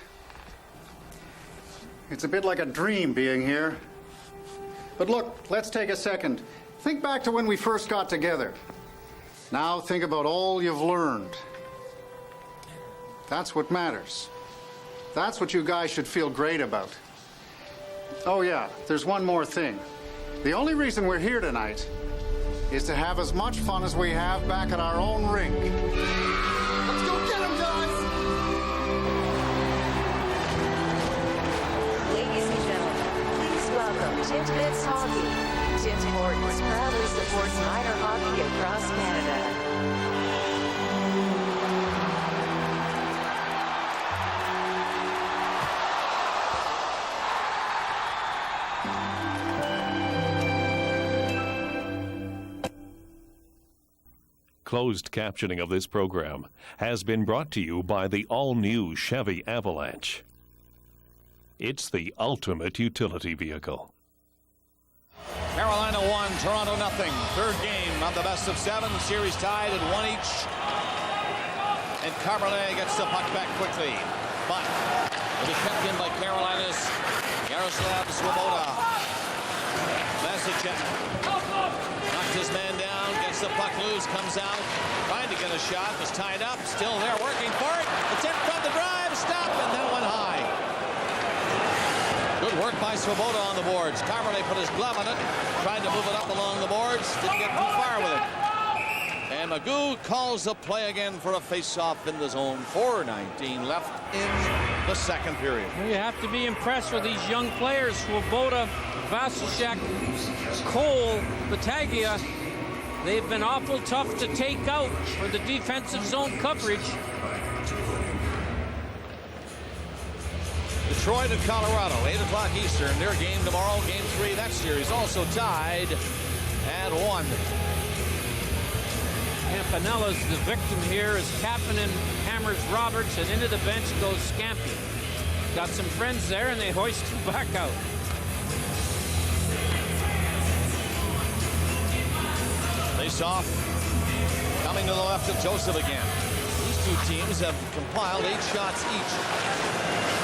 It's a bit like a dream being here. But look, let's take a second. Think back to when we first got together. Now think about all you've learned. That's what matters. That's what you guys should feel great about. Oh yeah, there's one more thing. The only reason we're here tonight is to have as much fun as we have back at our own rink. Let's go get them, guys! Ladies and gentlemen, please welcome Tint Bits Hockey. Tint Hortons proudly supports minor hockey across Canada. Closed captioning of this program has been brought to you by the all-new Chevy Avalanche. It's the ultimate utility vehicle. Carolina 1, Toronto nothing. Third game of the best of 7. Series tied at 1 each. And Carbonet gets the puck back quickly. But it'll be kept in by Carolina's Yaroslav Svoboda. Vasicek knocks his man down, gets the puck loose, comes out, trying to get a shot, was tied up, still there, working for it. It's in front, the drive, stop, and then went high. Good work by Svoboda on the boards. Carbonet put his glove on it, tried to move it up along the boards, didn't get too far with it. And Magoo calls the play again for a face-off in the zone. 4:19 left in the second period. You have to be impressed with these young players. Swoboda, Vasicek, Cole, Battaglia. They've been awful tough to take out for the defensive zone coverage. Detroit and Colorado, 8 o'clock Eastern. Their game tomorrow, Game 3. That series also tied at 1. Campanella's the victim here as Kapanen hammers Roberts, and into the bench goes Scampy. Got some friends there, and they hoist him back out. Face off. Coming to the left of Joseph again. These two teams have compiled 8 shots each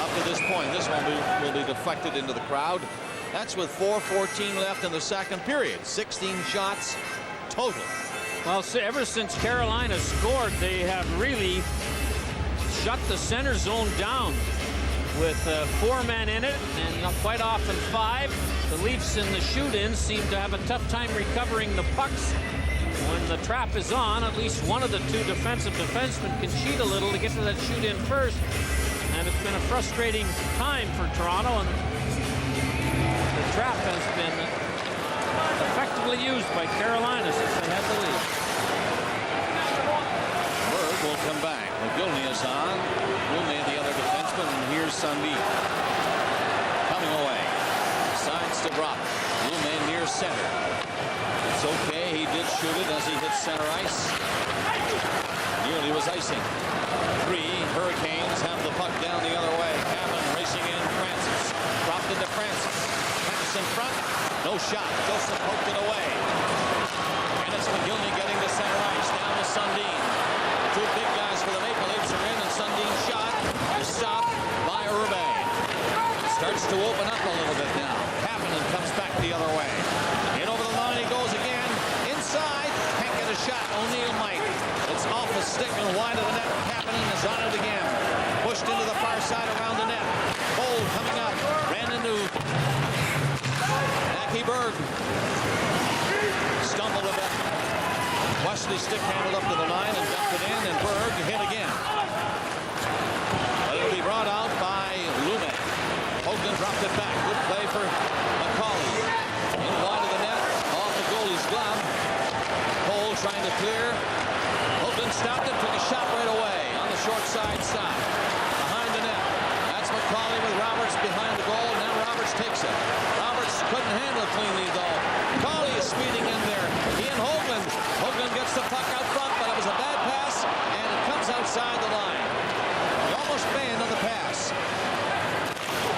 up to this point. This one will be deflected into the crowd. That's with 4:14 left in the second period. 16 shots total. Well, ever since Carolina scored, they have really shut the center zone down with 4 men in it, and quite often 5. The Leafs in the shoot-in seem to have a tough time recovering the pucks. When the trap is on, at least one of the 2 defensive defensemen can cheat a little to get to that shoot-in first. And it's been a frustrating time for Toronto, and the trap has been effectively used by Carolina since they had the lead. Berg will come back. McGillney is on. Gilney, the other defenseman, and here's Sundin. Coming away. Sides to drop. Lume near center. It's okay. He did shoot it as he hit center ice. Nearly was icing. 3 Hurricanes have the puck down the other way. Kapanen racing in. Francis. Dropped into Francis. Francis in front. No shot. Joseph poked it away. And it's McGillney getting to center ice. Down to Sundin. 2 big guys for the Maple Leafs are in, and Sundin's shot is stopped by Urbe. Starts to open up a little bit now. Kapanen comes back the other way. In over the line he goes again. Inside. Can't get a shot. O'Neill might. It's off the stick and wide of the net. Kapanen is on it again. Pushed into the far side around the net. Cole coming up. Ran into Mackie Berg. Stumbled a bit. Wesley stick handled up to the line and dumped it in, and Berg hit again. But it'll be brought out by Lume. Hoagland dropped it back. Good play for McCauley. In wide of the net, off the goalie's glove. Cole trying to clear. Hoagland stopped it, took a shot right away on the short side stop. Behind the net. That's McCauley with Roberts behind the goal. Now Roberts takes it. Roberts couldn't handle it cleanly though. McCauley is speeding in there. He and Hoagland. Hoagland gets the puck out front, but it was a bad pass, and it comes outside the line. He almost banned on the pass.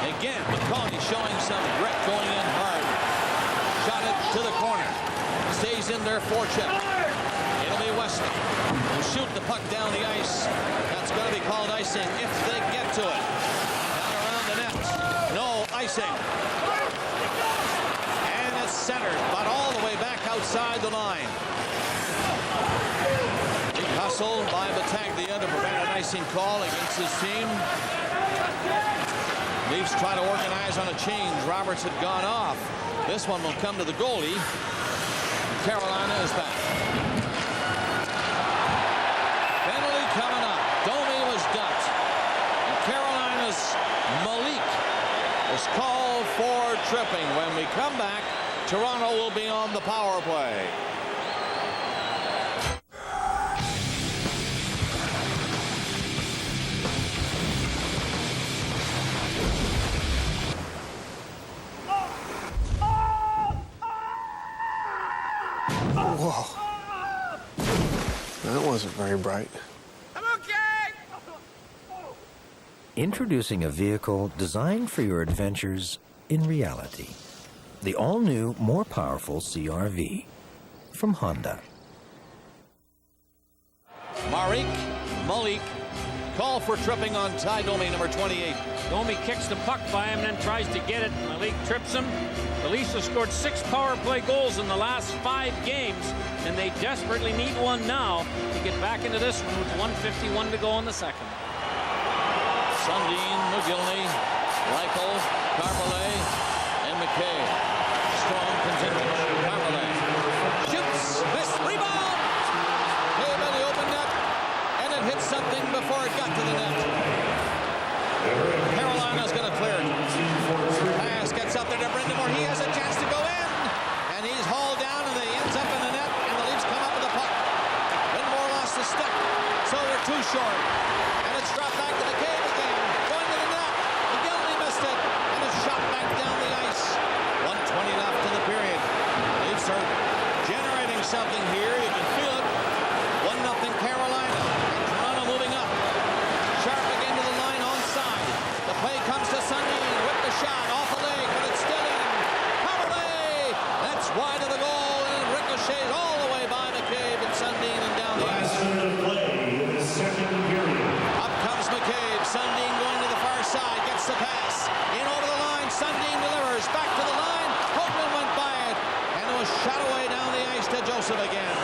Again, McCauley showing some grit, going in hard. Shot it to the corner. Stays in there, forecheck. It'll be Wesley. Will shoot the puck down the ice. That's going to be called icing if they get to it. Down around the net. No icing. And it's centered, but all the way back outside the line. Big hustle by Battaglia to prevent an icing call against his team. Leafs try to organize on a change. Roberts had gone off. This one will come to the goalie. Carolina is back. Penalty coming up. Domi was ducked. And Carolina's Malik is called for tripping. When we come back, Toronto will be on the power play. Whoa. That wasn't very bright. Introducing a vehicle designed for your adventures in reality. The all-new, more powerful CR-V from Honda. Malik, call for tripping on Ty Domi, number 28. Domi kicks the puck by him and then tries to get it. Malik trips him. The Leafs have scored 6 power play goals in the last 5 games, and they desperately need one now to get back into this one with 1:51 to go in the second. Sundin, McGillney, Reichel, Carmelet, and McKay. Strong continues. Carmelet shoots, missed, rebound! Came in the open net, and it hit something before it got to the net. Carolina's going to clear it. Pass gets up there to Brind'Amour. He has a chance to go in, and he's hauled down, and he ends up in the net, and the Leafs come up with the puck. Brind'Amour lost the stick, so they're too short, and it's dropped back to the cave again. Going to the net. McGillney missed it, and it's shot back down the ice. 1:20 left in the period. Leafs are generating something here. You can feel it. 1-0 Carolina. And Toronto moving up. Sharp again to the line onside. The play comes to Sundin with the shot off the leg, but it's still in. Powerplay! That's wide of the goal, and it ricochets all the way by McCabe and Sundin and down the ice. Up comes McCabe. Sundin going to the far side. Gets the pass. In over the line. Sundin delivers. Back to the line. Hoagland went by it. And it was shot away down the ice to Joseph again.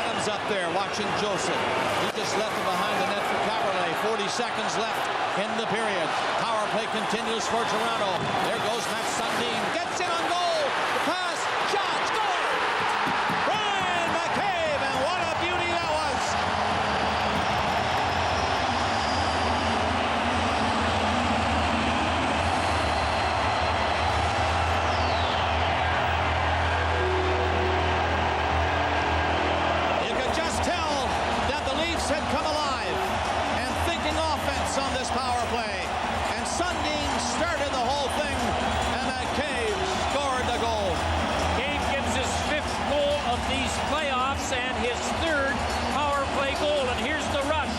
Adams up there watching Joseph. He just left it behind the net for Caberlet. 40 seconds left in the period. Power play continues for Toronto. There goes Matt Sundin. Gets in on goal. The pass. Shot. Score! Brian McCabe. And what a beauty that was. You could just tell that the Leafs had come alive and thinking offense on this power play. And Sundin started the whole thing, and McCabe scored the goal. Cave gets his 5th goal of these playoffs and his 3rd power play goal. And here's the rush.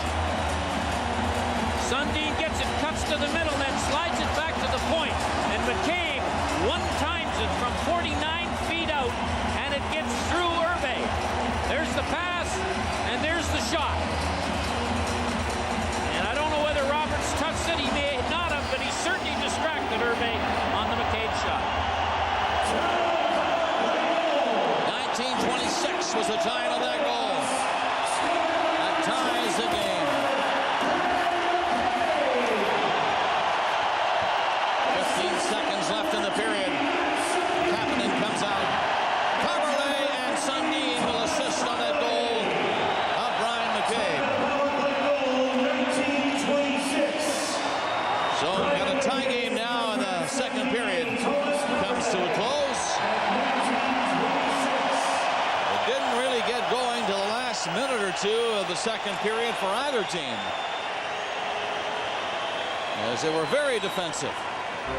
Sundin gets it, cuts to the middle, then slides it back to the point. And McCabe one-times it from 49 feet out, and it gets through Irbe. There's the pass, and there's the shot. And I don't know whether Roberts touched it. He may not have, but he certainly distracted Irbe on the McCabe shot. 1926 was the time of that goal. That ties the game. 15 seconds left in the period. Kapanen comes out. Carmelet and Sundin will assist on that goal of Brian McCabe. So we've got a tie game now, and the second period comes to a close. It didn't really get going to the last minute or two of the second period for either team, as they were very defensive.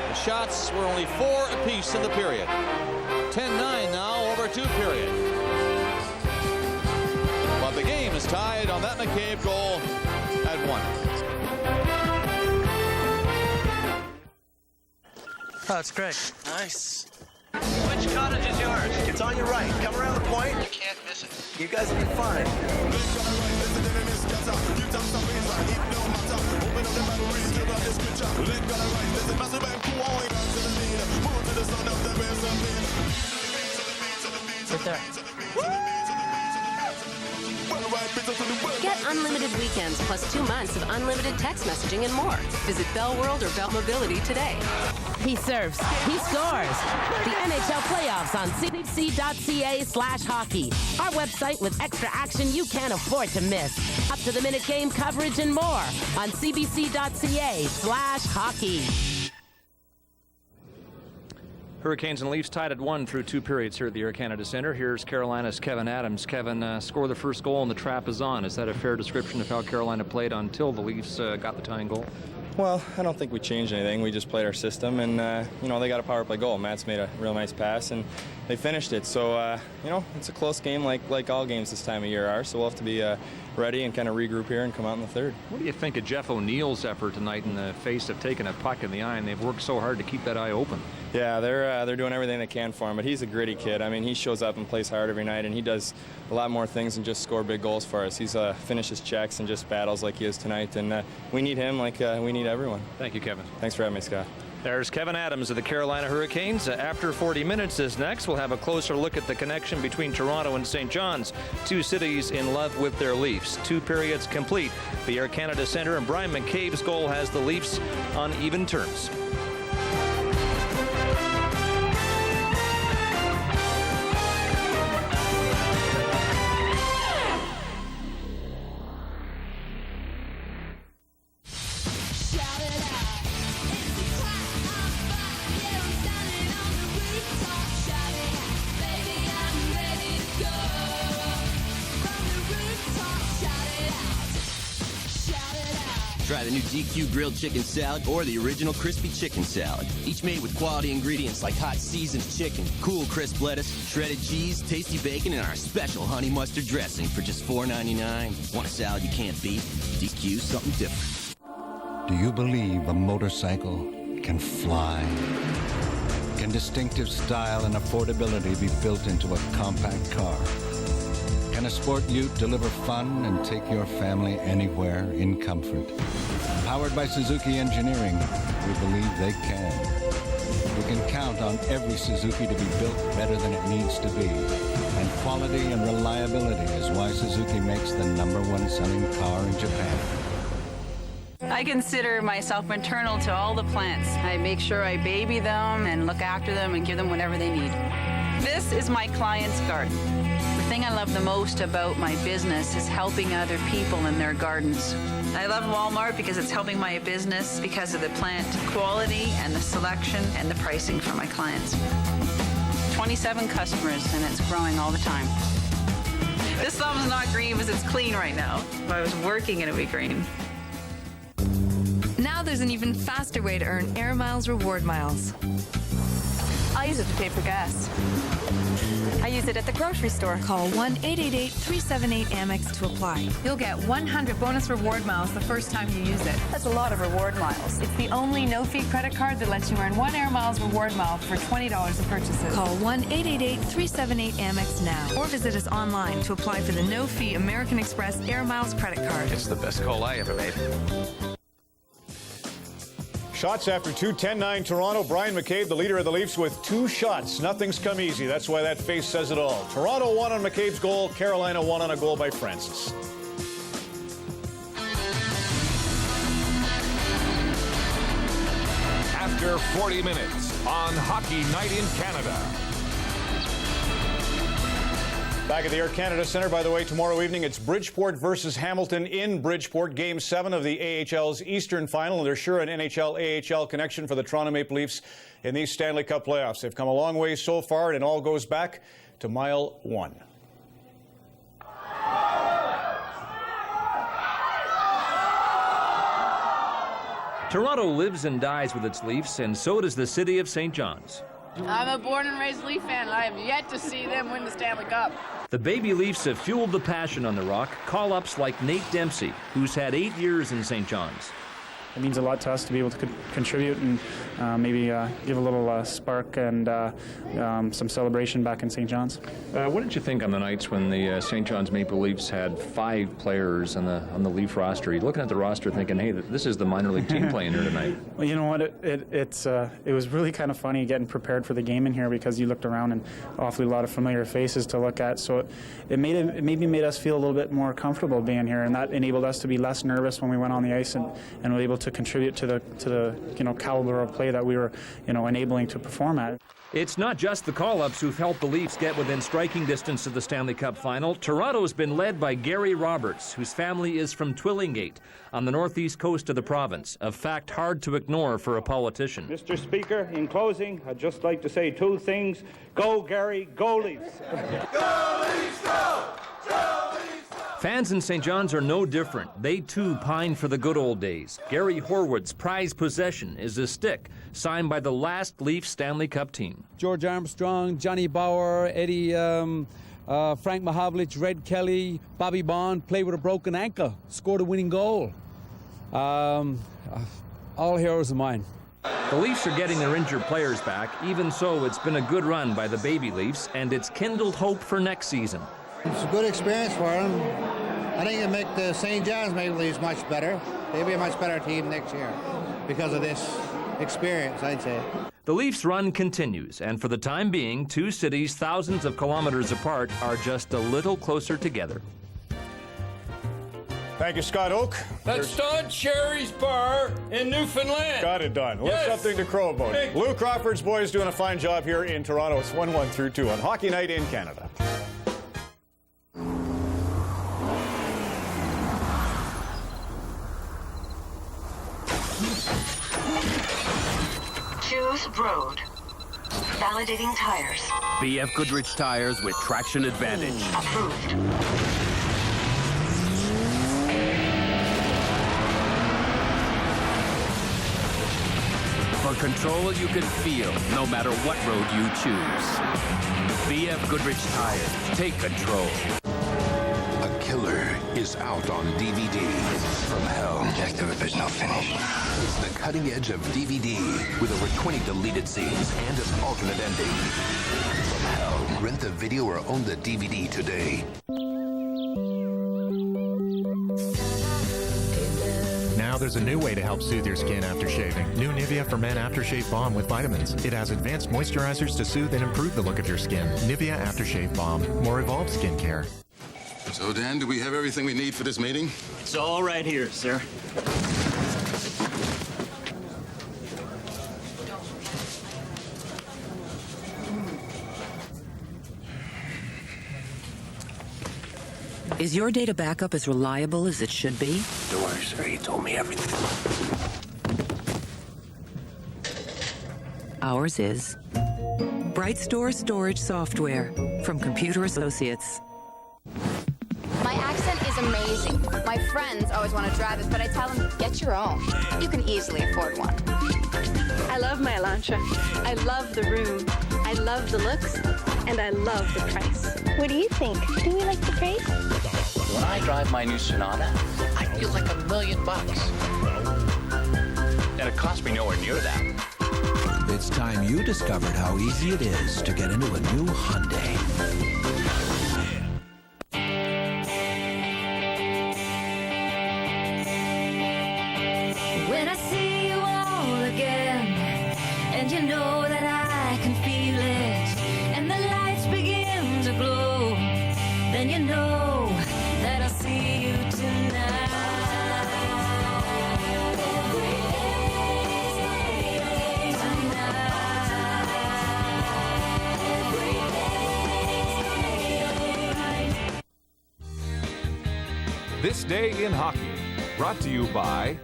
The shots were only 4 apiece in the period. 10-9 now over 2 period. But the game is tied on that McCabe goal at 1. Oh, it's great. Nice. Which cottage is yours? It's on your right. Come around the point. You can't miss it. You guys will be fine. Right there. Get unlimited weekends plus 2 months of unlimited text messaging and more. Visit Bell World or Bell Mobility today. He serves. He scores. The NHL playoffs on CBC.ca/hockey. Our website with extra action you can't afford to miss. Up to the minute game coverage and more on CBC.ca/hockey. Hurricanes and Leafs tied at 1 through 2 periods here at the Air Canada Centre. Here's Carolina's Kevin Adams. Kevin, scored the first goal and the trap is on. Is that a fair description of how Carolina played until the Leafs got the tying goal? Well, I don't think we changed anything. We just played our system, and, you know, they got a power play goal. Matt's made a real nice pass, and they finished it. So, you know, it's a close game like all games this time of year are, so we'll have to be ready and kind of regroup here and come out in the third. What do you think of Jeff O'Neill's effort tonight in the face of taking a puck in the eye, and they've worked so hard to keep that eye open? Yeah, they're doing everything they can for him, but he's a gritty kid. I mean, he shows up and plays hard every night, and he does a lot more things than just score big goals for us. He's finishes checks and just battles like he is tonight, and we need him like we need everyone. Thank you, Kevin. Thanks for having me, Scott. There's Kevin Adams of the Carolina Hurricanes. After 40 minutes is next. We'll have a closer look at the connection between Toronto and St. John's, two cities in love with their Leafs. 2 periods complete. The Air Canada Centre, and Brian McCabe's goal has the Leafs on even terms. Try the new DQ Grilled Chicken Salad or the original Crispy Chicken Salad. Each made with quality ingredients like hot seasoned chicken, cool crisp lettuce, shredded cheese, tasty bacon, and our special honey mustard dressing for just $4.99. Want a salad you can't beat? DQ's something different. Do you believe a motorcycle can fly? Can distinctive style and affordability be built into a compact car? Can a sport ute deliver fun and take your family anywhere in comfort? Powered by Suzuki Engineering, we believe they can. You can count on every Suzuki to be built better than it needs to be. And quality and reliability is why Suzuki makes the #1 selling car in Japan. I consider myself maternal to all the plants. I make sure I baby them and look after them and give them whatever they need. This is my client's garden. The thing I love the most about my business is helping other people in their gardens. I love Walmart because it's helping my business because of the plant quality and the selection and the pricing for my clients. 27 customers, and it's growing all the time. This thumb's not green because it's clean right now. If I was working, it would be green. Now there's an even faster way to earn Air Miles reward miles. I use it to pay for gas. I use it at the grocery store. Call 1-888-378-AMEX to apply. You'll get 100 bonus reward miles the first time you use it. That's a lot of reward miles. It's the only no-fee credit card that lets you earn 1 Air Miles reward mile for $20 in purchases. Call 1-888-378-AMEX now or visit us online to apply for the no-fee American Express Air Miles credit card. It's the best call I ever made. Shots after 2, 10-9 Toronto. Brian McCabe, the leader of the Leafs, with 2 shots. Nothing's come easy. That's why that face says it all. Toronto won on McCabe's goal. Carolina won on a goal by Francis. After 40 minutes on Hockey Night in Canada. Back at the Air Canada Centre, by the way, tomorrow evening it's Bridgeport versus Hamilton in Bridgeport, Game 7 of the AHL's Eastern Final. And there's sure an NHL-AHL connection for the Toronto Maple Leafs in these Stanley Cup playoffs. They've come a long way so far, and it all goes back to mile 1. Toronto lives and dies with its Leafs, and so does the city of St. John's. I'm a born and raised Leaf fan, and I have yet to see them win the Stanley Cup. The baby Leafs have fueled the passion on the Rock. Call-ups like Nate Dempsey, who's had 8 years in St. John's. It means a lot to us to be able to contribute and maybe give a little spark and some celebration back in St. John's. What did you think on the nights when the St. John's Maple Leafs had 5 players on the Leaf roster? You're looking at the roster thinking, hey, this is the minor league team playing here tonight. Well, you know what? It was really kind of funny getting prepared for the game in here because you looked around and awfully a lot of familiar faces to look at. So it maybe made us feel a little bit more comfortable being here, and that enabled us to be less nervous when we went on the ice and were able to contribute to the caliber of play that we were enabling to perform at. It's not just the call-ups who've helped the Leafs get within striking distance of the Stanley Cup final. Toronto's been led by Gary Roberts, whose family is from Twillingate on the northeast coast of the province, a fact hard to ignore for a politician. Mr. Speaker, in closing, I'd just like to say 2 things. Go, Gary, go Leafs. Go, Leafs, go! Go, Leafs, go! Fans in St. John's are no different. They too pine for the good old days. Gary Horwood's prized possession is a stick signed by the last Leaf Stanley Cup team. George Armstrong, Johnny Bauer, Eddie, Frank Mahavlich, Red Kelly, Bobby Bond played with a broken ankle, scored a winning goal. All heroes of mine. The Leafs are getting their injured players back. Even so, it's been a good run by the Baby Leafs, and it's kindled hope for next season. It's a good experience for them. I think it'll make the St. John's Maple Leafs much better. They'll be a much better team next year because of this experience, I'd say. The Leafs run continues, and for the time being, two cities thousands of kilometers apart are just a little closer together. Thank you, Scott Oak. That's Don Cherry's bar in Newfoundland. Got it done. Well, Yes. something to crow about. Lou Crawford's boys doing a fine job here in Toronto. It's 1-1 through 2 on Hockey Night in Canada. Choose road. Validating tires. BF Goodrich tires with traction advantage. Approved. For control you can feel, no matter what road you choose. BF Goodrich tires. Take control. A Killer is out on DVD. From Hell. Objective, there's no finish. It's the cutting edge of DVD with over 20 deleted scenes and an alternate ending. From Hell. Rent the video or own the DVD today. Now there's a new way to help soothe your skin after shaving. New Nivea for Men Aftershave Balm with vitamins. It has advanced moisturizers to soothe and improve the look of your skin. Nivea Aftershave Balm. More evolved skincare. So, Dan, do we have everything we need for this meeting? It's all right here, sir. Is your data backup as reliable as it should be? Don't worry, sir. He told me everything. Ours is. Brightstore Storage Software from Computer Associates. My accent is amazing. My friends always want to drive it, but I tell them, get your own. You can easily afford one. I love my Elantra. I love the room. I love the looks. And I love the price. What do you think? Do we like the price? When I drive my new Sonata, I feel like $1 million. And it cost me nowhere near that. It's time you discovered how easy it is to get into a new Hyundai. When I see you all again, and you know that I can feel it, and the lights begin to glow, then you know that I'll see you tonight. This Day in Hockey, brought to you by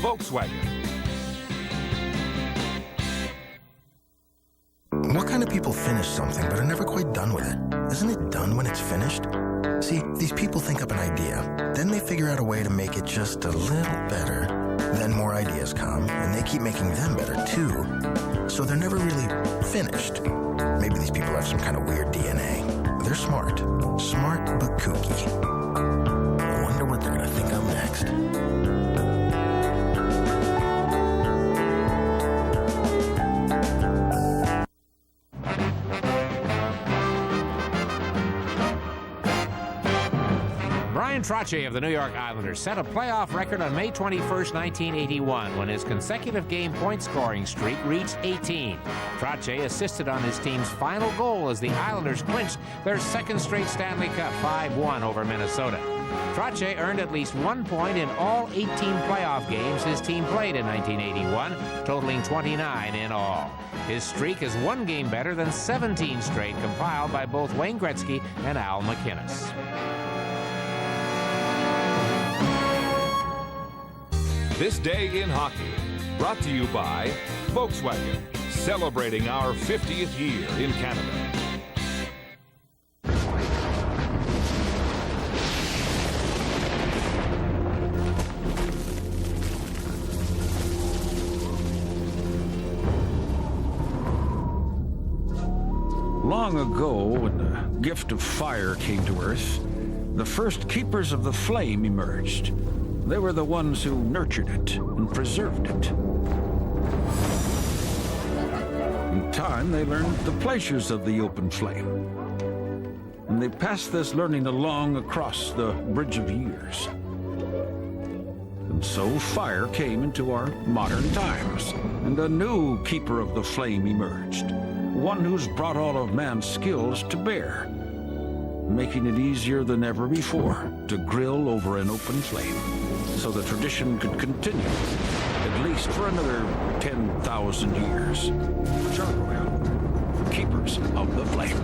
Volkswagen. What kind of people finish something but are never quite done with it? Isn't it done when it's finished? See, these people think up an idea. Then they figure out a way to make it just a little better. Then more ideas come, and they keep making them better too. So they're never really finished. Maybe these people have some kind of weird DNA. They're smart. Smart but kooky. I wonder what they're going to think of next. Brian Trottier of the New York Islanders set a playoff record on May 21st, 1981, when his consecutive game point-scoring streak reached 18. Trottier assisted on his team's final goal as the Islanders clinched their second straight Stanley Cup 5-1 over Minnesota. Trottier earned at least 1 point in all 18 playoff games his team played in 1981, totaling 29 in all. His streak is 1 game better than 17 straight compiled by both Wayne Gretzky and Al MacInnis. This Day in Hockey, brought to you by Volkswagen, celebrating our 50th year in Canada. ago, when the gift of fire came to Earth, the first keepers of the flame emerged. They were the ones who nurtured it and preserved it. In time, they learned the pleasures of the open flame. And they passed this learning along across the bridge of years. And so fire came into our modern times, and a new keeper of the flame emerged, one who's brought all of man's skills to bear, making it easier than ever before to grill over an open flame, so the tradition could continue, at least for another 10,000 years. Char-Broil, keepers of the flame.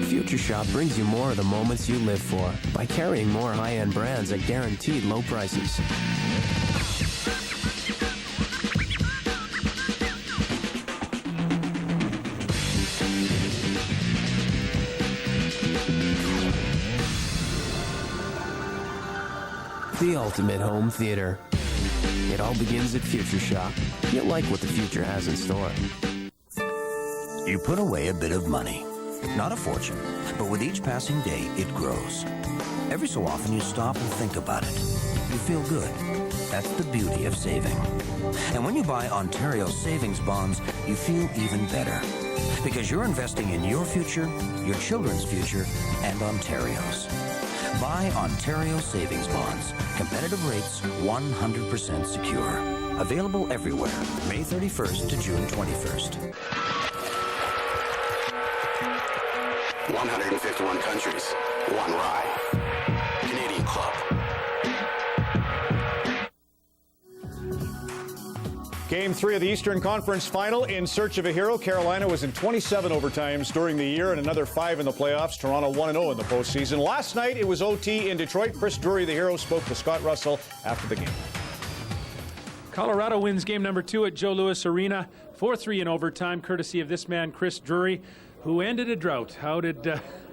Future Shop brings you more of the moments you live for by carrying more high-end brands at guaranteed low prices. The ultimate home theater. It all begins at Future Shop. You'll like what the future has in store. You put away a bit of money. Not a fortune, but with each passing day, it grows. Every so often, you stop and think about it. You feel good. That's the beauty of saving. And when you buy Ontario savings bonds, you feel even better. Because you're investing in your future, your children's future, and Ontario's. Buy Ontario savings bonds. Competitive rates, 100% secure. Available everywhere, May 31st to June 21st. 151 countries, one rye. Canadian Club. Game 3 of the Eastern Conference Final. In search of a hero, Carolina was in 27 overtimes during the year and another 5 in the playoffs. Toronto 1-0 in the postseason. Last night, it was OT in Detroit. Chris Drury, the hero, spoke to Scott Russell after the game. Colorado wins game number 2 at Joe Louis Arena, 4-3 in overtime, courtesy of this man, Chris Drury, who ended a drought. How did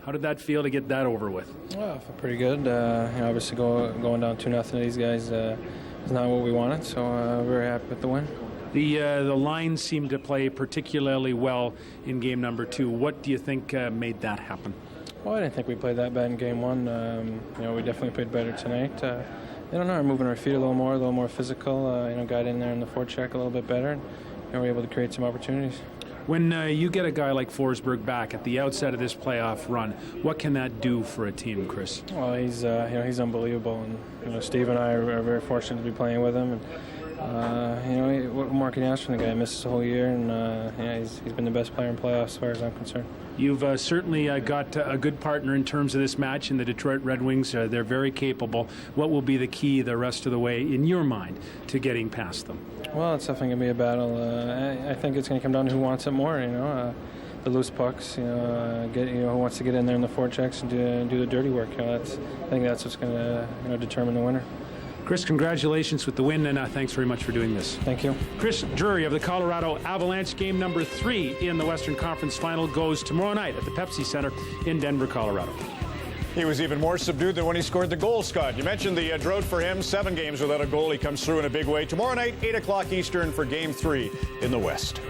that feel to get that over with? Well, I feel pretty good. Obviously going down 2-0 to these guys is not what we wanted, so very happy with the win. The line seemed to play particularly well in game number 2. What do you think made that happen? Well, I didn't think we played that bad in game 1. We definitely played better tonight. I don't know, we're moving our feet a little more physical. Got in there in the forecheck a little bit better, and we're able to create some opportunities. When you get a guy like Forsberg back at the outset of this playoff run, what can that do for a team, Chris? Well, he's unbelievable, and Steve and I are very fortunate to be playing with him. And what more can you ask from the guy? He missed the whole year, and he's been the best player in playoffs as far as I'm concerned. You've certainly got a good partner in terms of this match in the Detroit Red Wings. They're very capable. What will be the key the rest of the way, in your mind, to getting past them? Well, it's definitely going to be a battle. I think it's going to come down to who wants it more, the loose pucks, who wants to get in there in the forechecks and do the dirty work. I think that's what's going to determine the winner. Chris, congratulations with the win, and thanks very much for doing this. Thank you. Chris Drury of the Colorado Avalanche. Game number 3 in the Western Conference Final goes tomorrow night at the Pepsi Center in Denver, Colorado. He was even more subdued than when he scored the goal, Scott. You mentioned the drought for him. 7 games without a goal. He comes through in a big way. Tomorrow night, 8 o'clock Eastern for Game 3 in the West.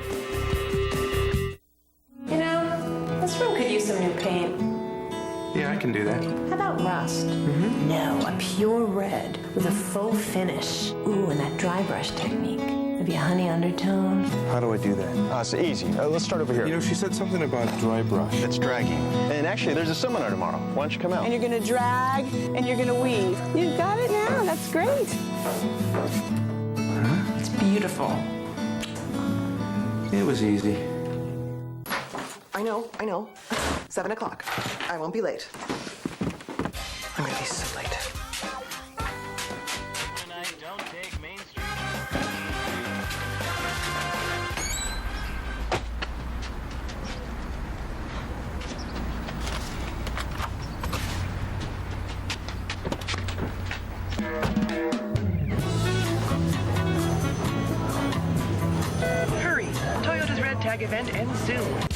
This room could use some new paint. Yeah, I can do that. How about rust? No, a pure red with a faux finish. Ooh, and that dry brush technique. Maybe a honey undertone. How do I do that? It's easy. Let's start over here. She said something about dry brush. It's dragging. And actually, there's a seminar tomorrow. Why don't you come out? And you're going to drag, and you're going to weave. You've got it now. That's great. It's beautiful. It was easy. I know. 7 o'clock. I won't be late. I'm going to be so late. Hurry! Toyota's Red Tag event ends soon.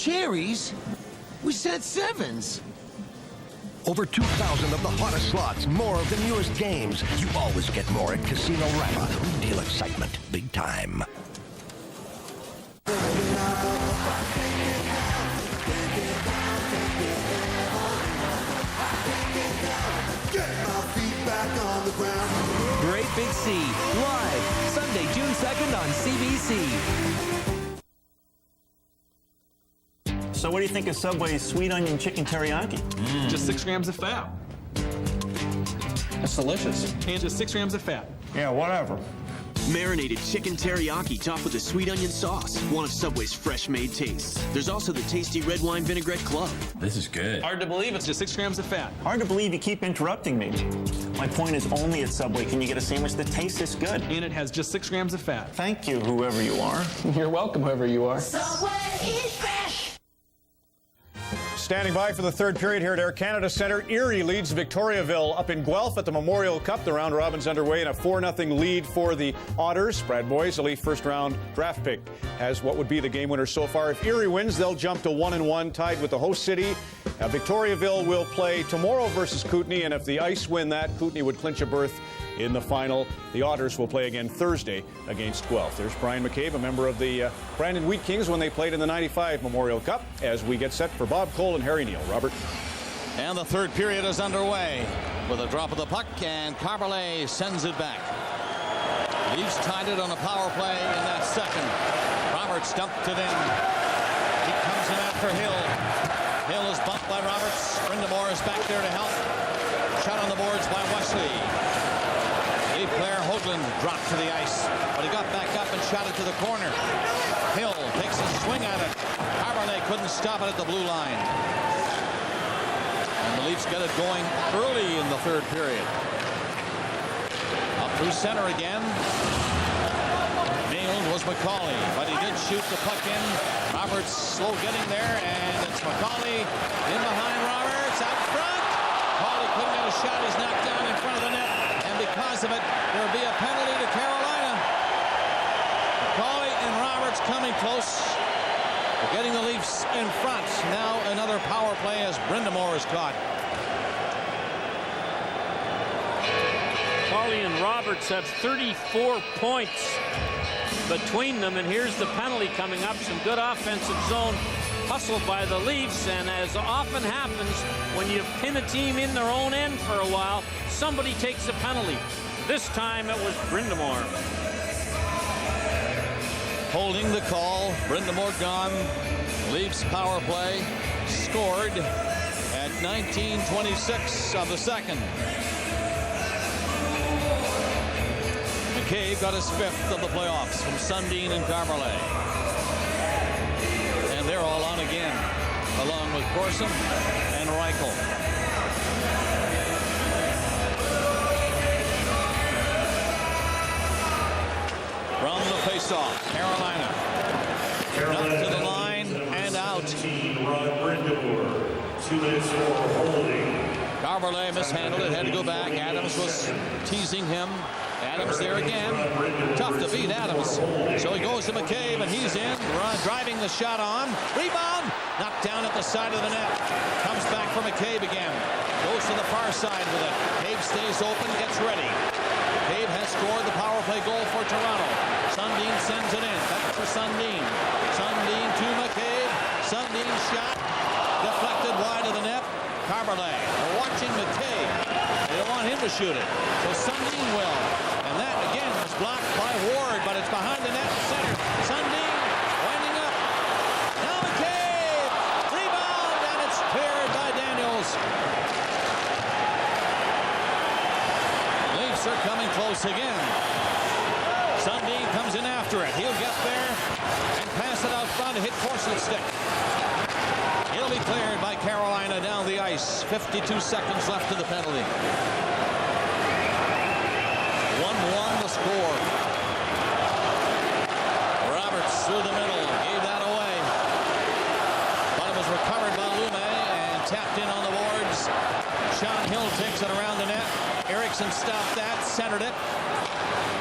cherries? We said 7s. Over 2,000 of the hottest slots, more of the newest games. You always get more at Casino Rama. Real excitement, big time. Great Big C, live, Sunday, June 2nd on CBC. So what do you think of Subway's sweet onion chicken teriyaki? Just 6 grams of fat. That's delicious. And just 6 grams of fat. Yeah, whatever. Marinated chicken teriyaki topped with a sweet onion sauce. One of Subway's fresh-made tastes. There's also the tasty red wine vinaigrette club. This is good. Hard to believe it's just 6 grams of fat. Hard to believe you keep interrupting me. My point is, only at Subway can you get a sandwich that tastes this good. And it has just 6 grams of fat. Thank you, whoever you are. You're welcome, whoever you are. Subway is fresh. Standing by for the third period here at Air Canada Centre. Erie leads Victoriaville up in Guelph at the Memorial Cup. The round robin's underway in a 4-0 lead for the Otters. Brad Boyes, the Leaf first-round draft pick, has what would be the game winner so far. If Erie wins, they'll jump to 1-1, tied with the host city. Victoriaville will play tomorrow versus Kootenay, and if the Ice win that, Kootenay would clinch a berth in the final. The Otters will play again Thursday against Guelph. There's Brian McCabe, a member of the Brandon Wheat Kings when they played in the '95 Memorial Cup, as we get set for Bob Cole and Harry Neal. Robert. And the third period is underway with a drop of the puck, and Carberlet sends it back. Leafs tied it on a power play in that second. Roberts dumped it in. He comes in after Hill. Hill is bumped by Roberts. Brindamore is back there to help. Shot on the boards by Wesley. Leaf player Hoagland dropped to the ice, but he got back up and shot it to the corner. Hill takes a swing at it. Carberlet couldn't stop it at the blue line. And the Leafs get it going early in the third period. Up through center again. Nailed was McCauley, but he did shoot the puck in. Roberts slow getting there, and it's McCauley in behind Roberts, out front. McCauley couldn't get a shot. He's knocked down in front of the net, and because of it, there will be a penalty to Carolina. McCauley and Roberts coming close. They're getting the Leafs in front. Now another power play as Brindamore is caught. McCauley and Roberts have 34 points between them, and here's the penalty coming up. Some good offensive zone hustle by the Leafs, and as often happens when you pin a team in their own end for a while, somebody takes a penalty. This time it was Brindamore. Holding the call, Brindamore gone. Leafs power play scored at 19:26 of the second. McCabe got his 5th of the playoffs from Sundin and Carberlet. And they're all on again, along with Corson and Reichel. From the faceoff, Carolina. Up to the line and out. 2 minutes for holding. Carberlet mishandled it, had to go back. Adams was teasing him. Adams there again. Tough to beat Adams. So he goes to McCabe, and he's in. Driving the shot on. Rebound. Knocked down at the side of the net. Comes back for McCabe again. Goes to the far side with it. McCabe stays open, gets ready. McCabe has scored the power play goal for Toronto. Sundin sends it in. Back for Sundin. Sundin to McCabe. Sundin shot. Deflected wide of the net. Carberlet watching McCabe. They don't want him to shoot it. So Sundin will. And that again was blocked by Ward, but it's behind the net center. Sundin winding up. Now McCabe. Rebound, and it's cleared by Daniels. Leafs are coming close again. Sundin comes in after it. He'll get there and pass it out front to hit Corsel's stick. It'll be cleared by Carolina down the ice. 52 seconds left to the penalty. 1-1 the score. Roberts through the middle, gave that away. But it was recovered by Lume and tapped in on the boards. Sean Hill takes it around the net. Eriksson stopped that, centered it.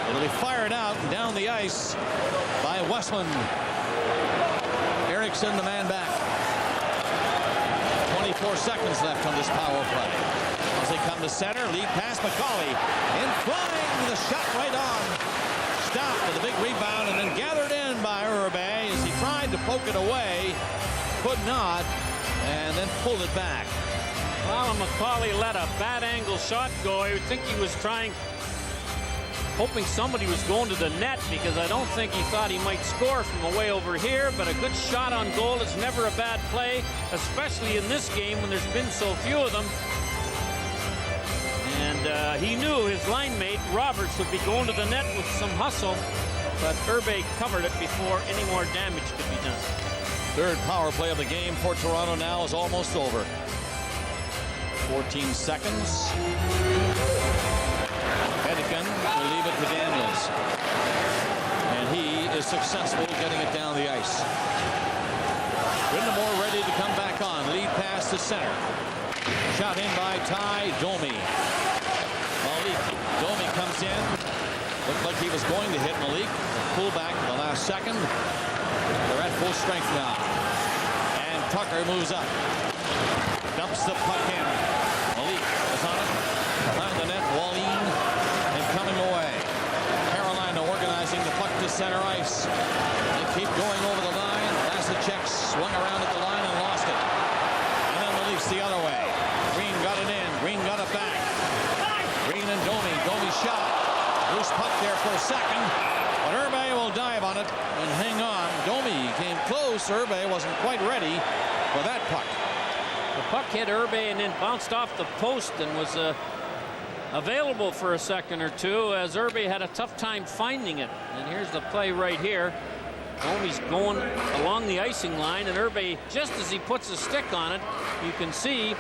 It'll be fired out and down the ice by Westland. Eriksson, the man back. 4 seconds left on this power play. As they come to center, lead pass McCauley. In flying, the shot right on. Stopped with a big rebound and then gathered in by Irbe as he tried to poke it away. Could not, and then pulled it back. Well, McCauley let a bad angle shot go. I would think he was hoping somebody was going to the net, because I don't think he thought he might score from away over here, but a good shot on goal is never a bad play, especially in this game when there's been so few of them. And he knew his line mate, Roberts, would be going to the net with some hustle, but Irbe covered it before any more damage could be done. Third power play of the game for Toronto now is almost over. 14 seconds. Hedican will leave it to Daniels. And he is successful getting it down the ice. Brind'Amour ready to come back on. Lead pass to center. Shot in by Ty Domi. Malik. Domi comes in. Looked like he was going to hit Malik. Pull back at the last second. They're at full strength now. And Tucker moves up. Dumps the puck in. Malik is on it. Behind the net, Wallin. And coming away. Carolina organizing the puck to center ice. They keep going over the line. Vasicek swung around at the line and lost it. And then the Leafs the other way. Green got it in. Green got it back. Green and Domi. Domi shot. Loose puck there for a second. But Irbe will dive on it and hang on. Domi came close. Irbe wasn't quite ready for that puck. The puck hit Irbe and then bounced off the post and was available for a second or two, as Irbe had a tough time finding it. And here's the play right here. Domi's going along the icing line, and Irbe, just as he puts a stick on it, you can see